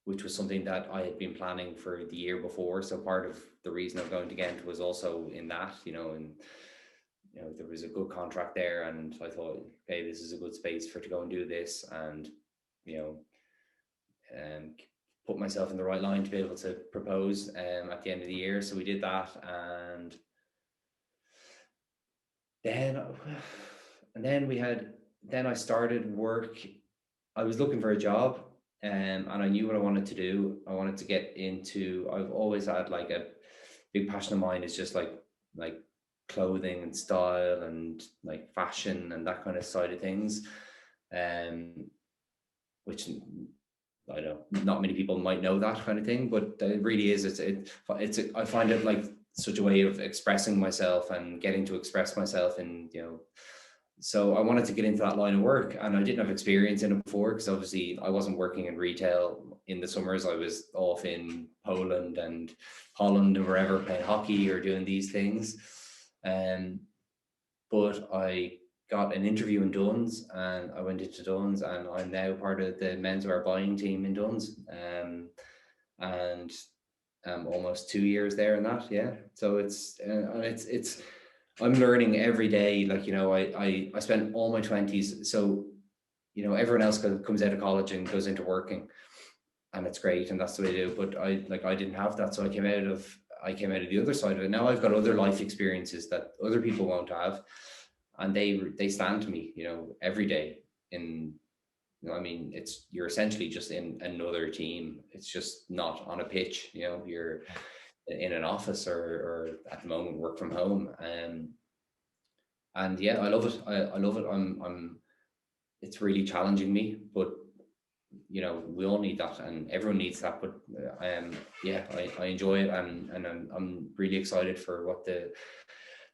which was something that I had been planning for the year before. So part of the reason of going to Ghent was also in that, and there was a good contract there, and I thought, okay, this is a good space to go and do this, and you know, put myself in the right line to be able to propose at the end of the year. So we did that, and then I started work. I was looking for a job, and I knew what I wanted to do. I wanted to get into. I've always had like a big passion of mine is just like clothing and style and like fashion and that kind of side of things, which I know not many people might know that kind of thing, but it really is. I find it like such a way of expressing myself and getting to express myself, and so I wanted to get into that line of work, and I didn't have experience in it before because obviously I wasn't working in retail in the summers. I was off in Poland and Holland and wherever playing hockey or doing these things. But I got an interview in Duns, and I went into Duns, and I'm now part of the menswear buying team in Duns. And almost 2 years there in that, yeah. So it's I'm learning every day. Like I spent all my 20s. So everyone else comes out of college and goes into working, and it's great, and that's the way to do. But I didn't have that, so I came out of the other side of it. Now I've got other life experiences that other people won't have, and they stand to me, every day. I mean, you're essentially just in another team. It's just not on a pitch. You're in an office, or at the moment work from home. And yeah, I love it. I love it. It's really challenging me, but we all need that, and everyone needs that. But yeah, I enjoy it, and I'm really excited for what the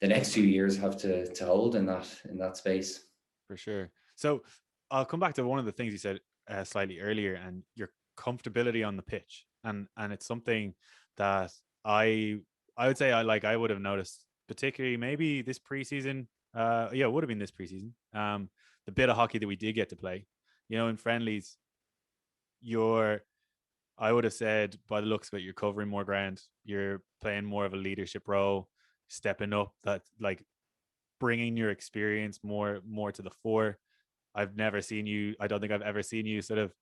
next few years have to hold in that space. for sure. So I'll come back to one of the things you said slightly earlier, and your comfortability on the pitch, and it's something that I would say I would have noticed, particularly maybe this preseason. Yeah, it would have been this preseason. The bit of hockey that we did get to play, in friendlies, I would have said by the looks of it, you're covering more ground, you're playing more of a leadership role, stepping up, that like bringing your experience more to the fore. I've never seen you. I don't think I've ever seen you sort of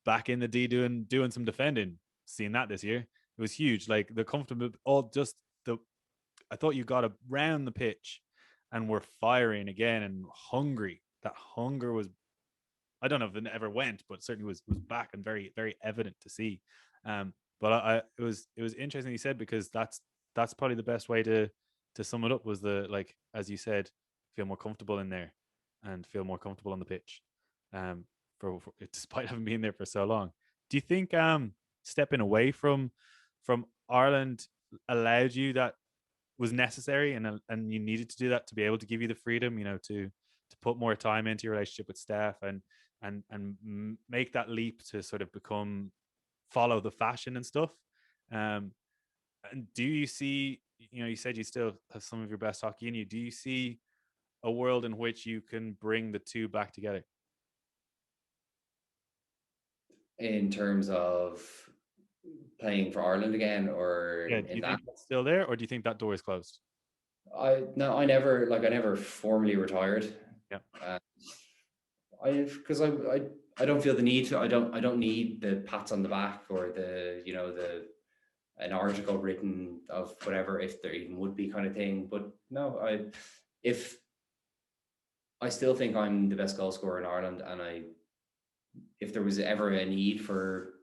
back in the D doing some defending. Seeing that this year, it was huge. Like the comfortable, all just the. I thought you got around the pitch, and were firing again and hungry. That hunger was. I don't know if it ever went, but certainly was back and very very evident to see. But it was interesting you said, because that's probably the best way to sum it up, was the, like, as you said, feel more comfortable in there and feel more comfortable on the pitch. For despite having been there for so long, do you think stepping away from Ireland allowed you, that was necessary, and you needed to do that to be able to give you the freedom, to put more time into your relationship with staff, and make that leap to sort of follow the fashion and stuff? And do you see, you said you still have some of your best hockey in you. Do you see a world in which you can bring the two back together? In terms of playing for Ireland again, or Yeah, do in you that? think that's still there, or do you think that door is closed? I never formally retired. Yeah. Because I don't feel the need to. I don't need the pats on the back, or the an article written of whatever, if there even would be, kind of thing. But no, if I still think I'm the best goal scorer in Ireland, and if there was ever a need for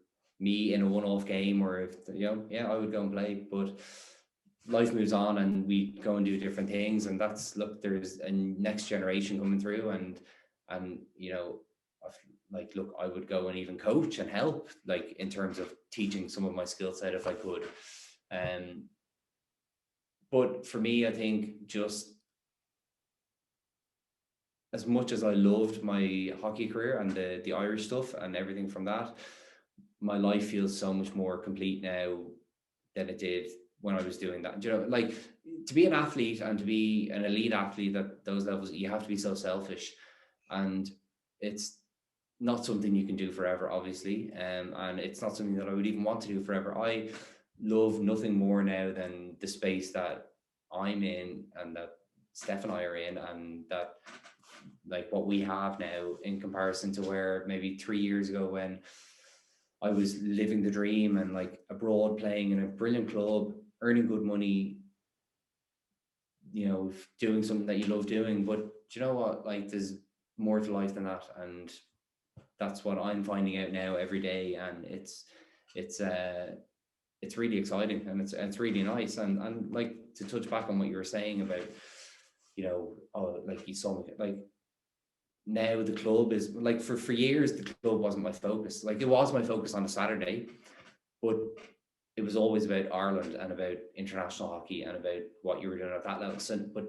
me in a one-off game, or if yeah, I would go and play. But life moves on, and we go and do different things, and look, there's a next generation coming through, and like, look, I would go and even coach and help, like, in terms of teaching some of my skill set if I could. But for me, I think, just as much as I loved my hockey career and the Irish stuff and everything from that, my life feels so much more complete now than it did when I was doing that. Like, to be an athlete and to be an elite athlete at those levels, you have to be so selfish, and it's not something you can do forever, obviously. And it's not something that I would even want to do forever. I love nothing more now than the space that I'm in, and that Steph and I are in, and that, like, what we have now in comparison to where maybe 3 years ago, when I was living the dream and, like, abroad, playing in a brilliant club, earning good money, doing something that you love doing. But do you know what? Like, there's more to life than that, and that's what I'm finding out now every day. And it's really exciting, and it's really nice. And like, to touch back on what you were saying about, like, you saw me, like, now the club is, like, for years the club wasn't my focus. Like, it was my focus on a Saturday, but it was always about Ireland and about international hockey and about what you were doing at that level. So, but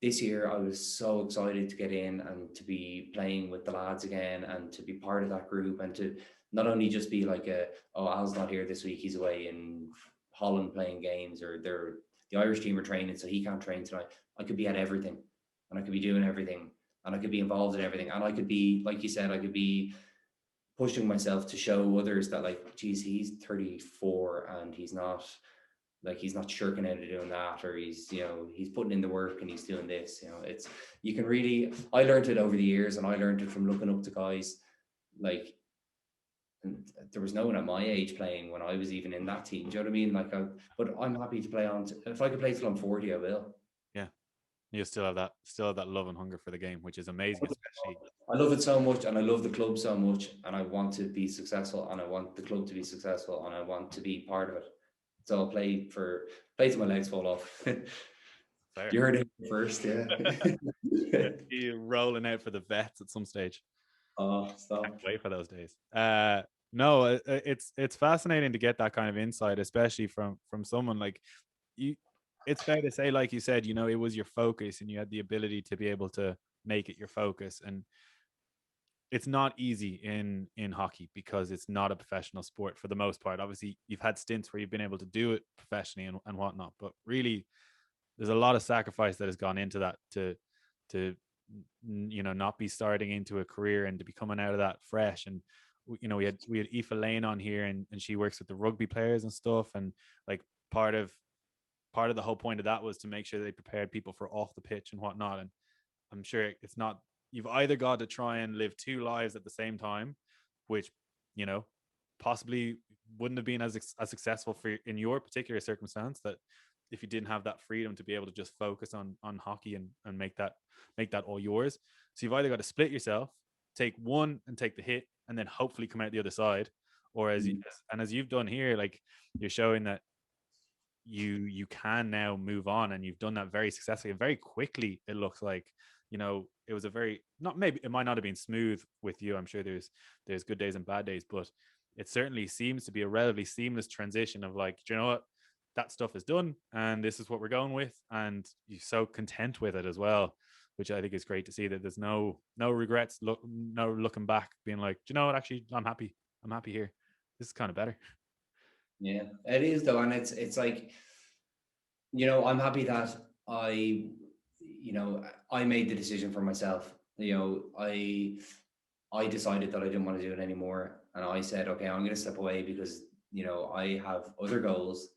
this year I was so excited to get in and to be playing with the lads again, and to be part of that group, and to not only just be like, oh, Al's not here this week, he's away in Holland playing games, or the Irish team are training, so he can't train tonight. I could be at everything, and I could be doing everything, and I could be involved in everything, and I could be, like you said, I could be pushing myself to show others that, like, geez, he's 34 and he's not shirking out of doing that, or he's putting in the work and he's doing this. You can really, I learned it over the years, and I learned it from looking up to guys, like, and there was no one at my age playing when I was even in that team. Do you know what I mean? Like, but I'm happy to play on. If I could play till I'm 40, I will. Yeah, you still have that love and hunger for the game, which is amazing. Especially, I love it so much, and I love the club so much, and I want to be successful, and I want the club to be successful, and I want to be part of it. So I'll play till my legs fall off. You heard it first, yeah. you rolling out for the vets at some stage. Oh, stop! Can't wait for those days. No, it's fascinating to get that kind of insight, especially from someone like you. It's fair to say, like you said, it was your focus, and you had the ability to be able to make it your focus. And it's not easy in hockey, because it's not a professional sport for the most part. Obviously, you've had stints where you've been able to do it professionally and whatnot, but really, there's a lot of sacrifice that has gone into that to not be starting into a career and to be coming out of that fresh. And we had Aoife Lane on here, and she works with the rugby players and stuff, and like part of the whole point of that was to make sure they prepared people for off the pitch and whatnot. And I'm sure it's not, you've either got to try and live two lives at the same time, which possibly wouldn't have been as successful for in your particular circumstance, that if you didn't have that freedom to be able to just focus on hockey and make that all yours. So you've either got to split yourself, take one and take the hit, and then hopefully come out the other side, or as you've done here, like, you're showing that you can now move on, and you've done that very successfully and very quickly. It looks like, it was a very, not, maybe it might not have been smooth with you. I'm sure there's good days and bad days, but it certainly seems to be a relatively seamless transition of, like, do you know what, that stuff is done and this is what we're going with, and you're so content with it as well, which I think is great to see, that there's no regrets, no looking back, being like, do you know what, actually, I'm happy here, this is kind of better. Yeah, it is though, and it's like, I'm happy that I made the decision for myself. I decided that I didn't want to do it anymore, and I said, okay, I'm going to step away, because I have other goals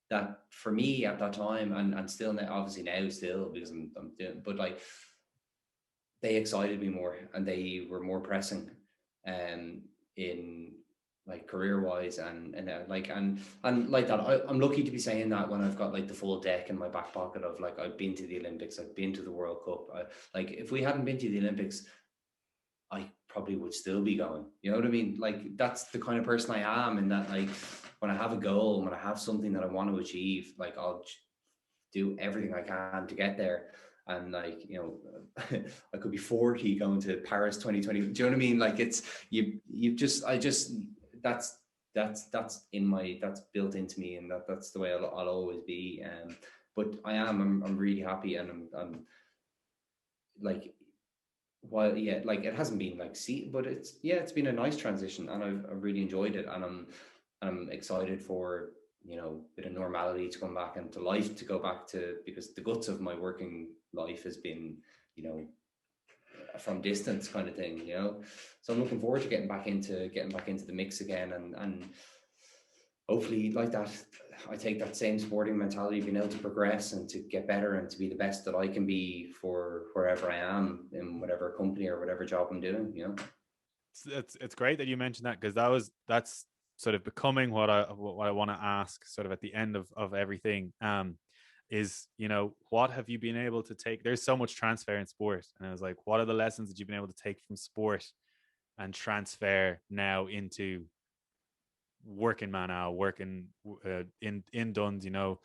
that, for me at that time, and still now, obviously now still, because I'm doing, but, like, they excited me more, and they were more pressing, in like career wise, and like and like that. I'm lucky to be saying that when I've got like the full deck in my back pocket of like, I've been to the Olympics, I've been to the World Cup. Like if we hadn't been to the Olympics, I probably would still be going. You know what I mean? Like that's the kind of person I am, and that like when I have a goal, when I have something that I want to achieve, like I'll do everything I can to get there. And like, you know, I could be 40 going to Paris 2020. Do you know what I mean? Like it's you just I just that's in my, that's built into me, and that's the way I'll always be. But I'm really happy, and I'm like, while like it hasn't been like but it's been a nice transition, and I've really enjoyed it, and I'm excited for, you know, a bit of normality to come back into life, to go back to, because the guts of my working life has been, you know, from distance kind of thing, you know. So I'm looking forward to getting back into the mix again, and hopefully like that, I take that same sporting mentality, being able to progress and to get better and to be the best that I can be for wherever I am, in whatever company or whatever job I'm doing, you know. It's great that you mentioned that, because that's sort of becoming what I want to ask sort of at the end of everything. Is, you know, what have you been able to take? There's so much transfer in sport, and I was like, what are the lessons that you've been able to take from sport and transfer now into working man out, working in Duns? You know,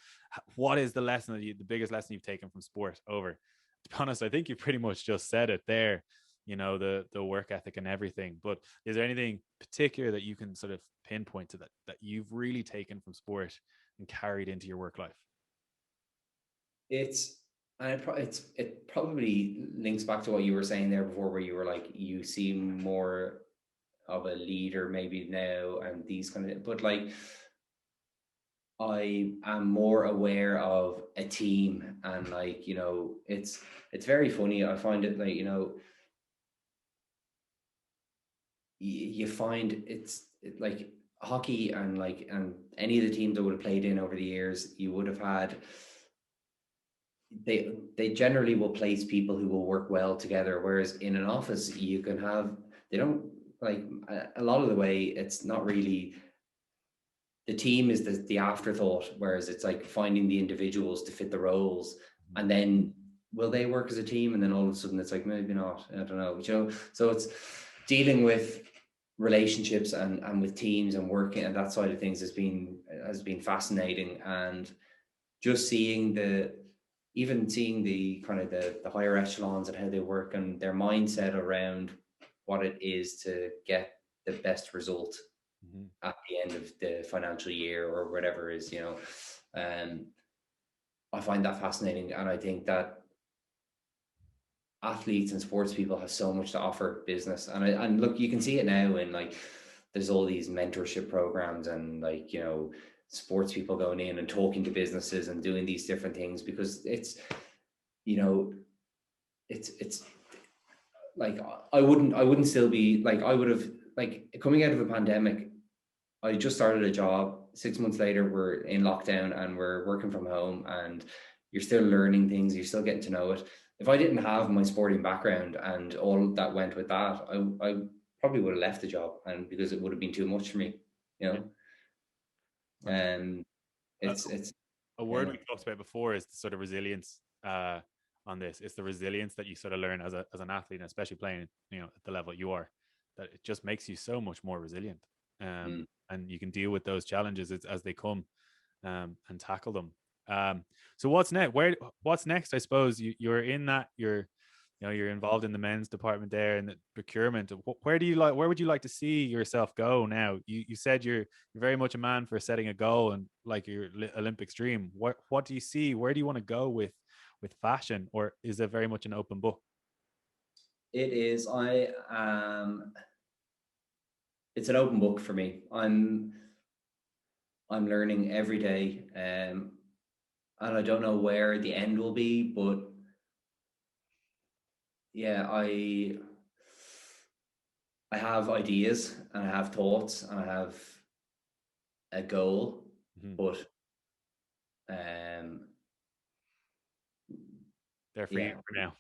what is the lesson the biggest lesson you've taken from sport over? To be honest, I think you pretty much just said it there. You know, the work ethic and everything. But is there anything particular that you can sort of pinpoint to that you've really taken from sport and carried into your work life? It's it probably links back to what you were saying there before, where you were like, you seem more of a leader maybe now, and these kind of, but like I am more aware of a team, and like, you know, it's very funny. I find it like, you know, you find like hockey, and like, and any of the teams I would have played in over the years, you would have had, they generally will place people who will work well together, whereas in an office you can have, they don't, like a lot of the way, it's not really, the team is the afterthought, whereas it's like finding the individuals to fit the roles, and then will they work as a team, and then all of a sudden it's like, maybe not, I don't know, you know. So it's dealing with relationships and with teams and working, and that side of things has been fascinating. And just seeing even seeing the kind of the higher echelons and how they work, and their mindset around what it is to get the best result Mm-hmm. at the end of the financial year or whatever is, you know. I find that fascinating, and I think that athletes and sports people have so much to offer business. And look, you can see it now in like, there's all these mentorship programs, and like, you know, sports people going in and talking to businesses and doing these different things, because it's, you know, it's like, I wouldn't still be like, I would have, like, coming out of a pandemic, I just started a job. 6 months later, we're in lockdown and we're working from home, and you're still learning things. You're still getting to know it. If I didn't have my sporting background and all that went with that, I probably would have left the job, and because it would have been too much for me, you Yeah. know. And Uh, it's a word yeah. we talked about before is the sort of resilience on this. It's the resilience that you sort of learn as an athlete, and especially playing, you know, at the level you are, that it just makes you so much more resilient. Mm. And you can deal with those challenges as they come, and tackle them. So what's next? What's next? I suppose you're in that, you know, you're involved in the men's department there and the procurement. Where would you like to see yourself go now? You said you're very much a man for setting a goal and like your Olympics dream. What do you see? Where do you want to go with fashion, or is it very much an open book? It is. It's an open book for me. I'm learning every day, and I don't know where the end will be, but yeah, I have ideas, and I have thoughts, and I have a goal, Mm-hmm. but um, There for you yeah, for now.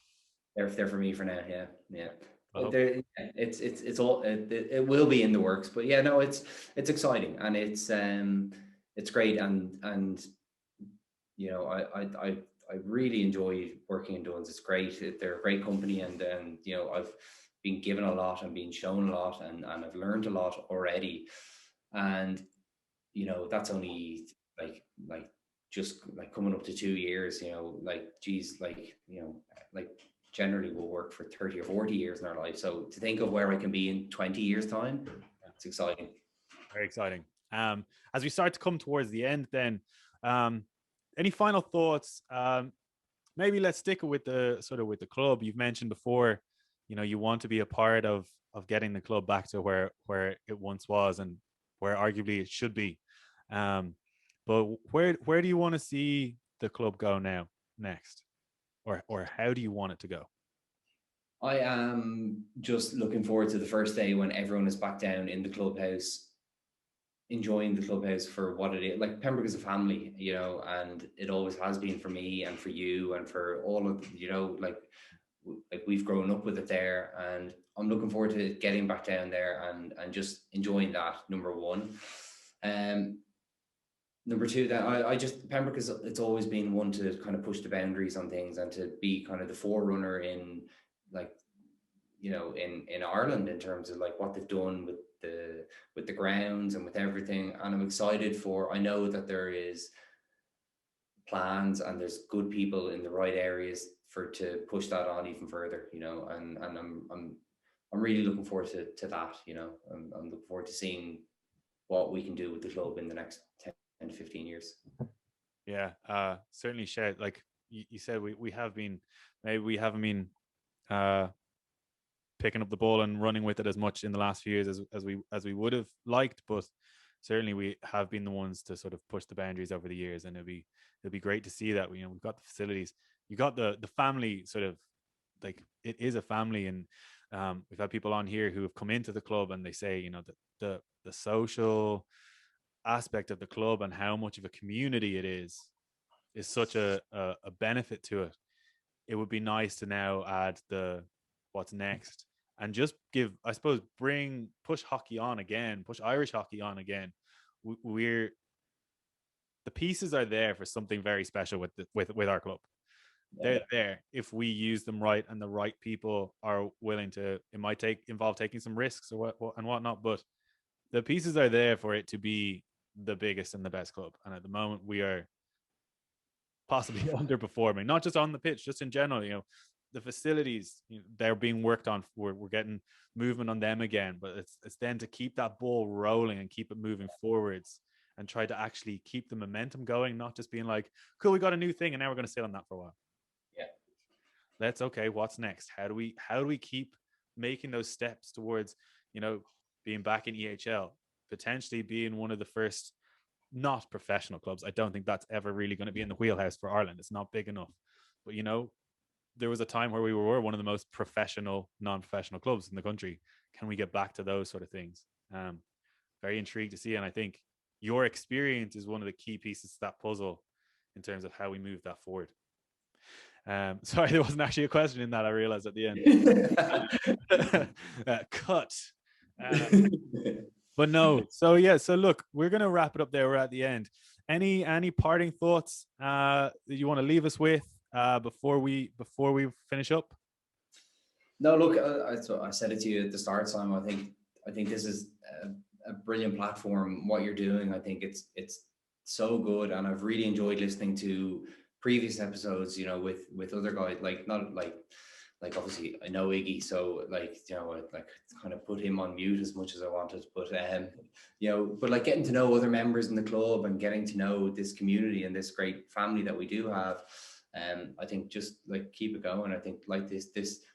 they're for me for now. Yeah, yeah. It's all it will be in the works, but yeah, no, it's exciting, and it's great, and you know, I really enjoy working in Duns. It's great. They're a great company, and you know, I've been given a lot and been shown a lot, and I've learned a lot already. And you know, that's only like just like coming up to 2 years. You know, like geez, like you know, like generally we'll work for 30 or 40 years in our life. So to think of where I can be in 20 years time, it's exciting. Very exciting. As we start to come towards the end, then any final thoughts? Maybe let's stick with the with the club. You've mentioned before, you know, you want to be a part of getting the club back to where it once was, and where arguably it should be. But where do you want to see the club go now next, or how do you want it to go? I am just looking forward to the first day when everyone is back down in the clubhouse, enjoying the clubhouse for what it is. Like, Pembroke is a family, you know, and it always has been for me and for you and for all of, you know, like we've grown up with it there, and I'm looking forward to getting back down there and just enjoying that, number one. Number two, that I just, Pembroke is, it's always been one to kind of push the boundaries on things and to be kind of the forerunner in, like, you know, in Ireland in terms of like what they've done with the grounds and with everything. And I'm excited for, I know that there is plans and there's good people in the right areas for to push that on even further, you know, and I'm really looking forward to that, you know. I'm looking forward to seeing what we can do with the club in the next 10 to 15 years. Yeah, certainly, Shed. Like you said, we have been, maybe we haven't been picking up the ball and running with it as much in the last few years as we would have liked, but certainly we have been the ones to sort of push the boundaries over the years, and it'll be great to see that. You know, we've got the facilities, you got the family, sort of like it is a family, and we've had people on here who have come into the club and they say, you know, the social aspect of the club and how much of a community it is such a benefit to it. It would be nice to now add the what's next, and just give, I suppose, push hockey on again, push Irish hockey on again. We're the pieces are there for something very special with our club. They're there if we use them right, and the right people are willing to. It might involve taking some risks or and whatnot, but the pieces are there for it to be the biggest and the best club. And at the moment, we are possibly underperforming, not just on the pitch, just in general. You know, the facilities, you know, they're being worked on. We're getting movement on them again, but it's then to keep that ball rolling and keep it moving forwards, and try to actually keep the momentum going, not just being like, cool, we got a new thing and now we're going to sit on that for a while. Yeah. Okay, what's next? How do we keep making those steps towards, you know, being back in EHL, potentially being one of the first not professional clubs? I don't think that's ever really going to be in the wheelhouse for Ireland. It's not big enough. But, you know, there was a time where we were one of the most professional, non-professional clubs in the country. Can we get back to those sort of things? Very intrigued to see. And I think your experience is one of the key pieces to that puzzle in terms of how we move that forward. Sorry, there wasn't actually a question in that, I realized at the end. Cut. But no. So yeah, so look, we're gonna wrap it up there. We're at the end. Any parting thoughts that you want to leave us with before we finish up? No, look, I said it to you at the start, Simon. I think this is a brilliant platform. What you're doing, I think it's so good, and I've really enjoyed listening to previous episodes, you know, with other guys, like not like obviously I know Iggy, so like, you know, I like kind of put him on mute as much as I wanted, but you know, but like getting to know other members in the club and getting to know this community and this great family that we do have, I think just like keep it going. I think like this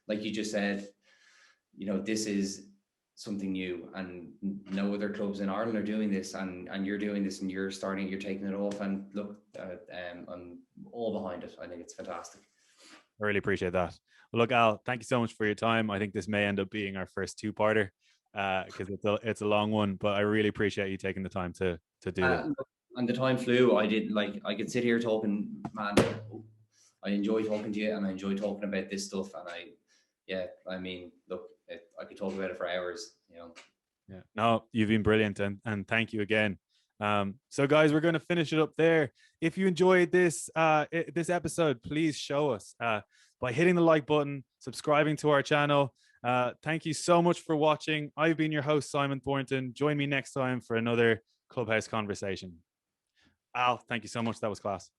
like you just said, you know, this is something new, and no other clubs in Ireland are doing this, and you're doing this, and you're taking it off, and look, I'm all behind it. I think it's fantastic. I really appreciate that. Well, look, Al, thank you so much for your time. I think this may end up being our first two-parter because it's a long one, but I really appreciate you taking the time to do this. And the time flew. I could sit here talking, man. I enjoy talking to you, and I enjoy talking about this stuff, and I mean, look, I could talk about it for hours, you know. Yeah, no, you've been brilliant, and thank you again. So guys, we're going to finish it up there. If you enjoyed this this episode, please show us by hitting the like button, subscribing to our channel. Thank you so much for watching. I've been your host, Simon Thornton. Join me next time for another Clubhouse conversation. Al, thank you so much. That was class.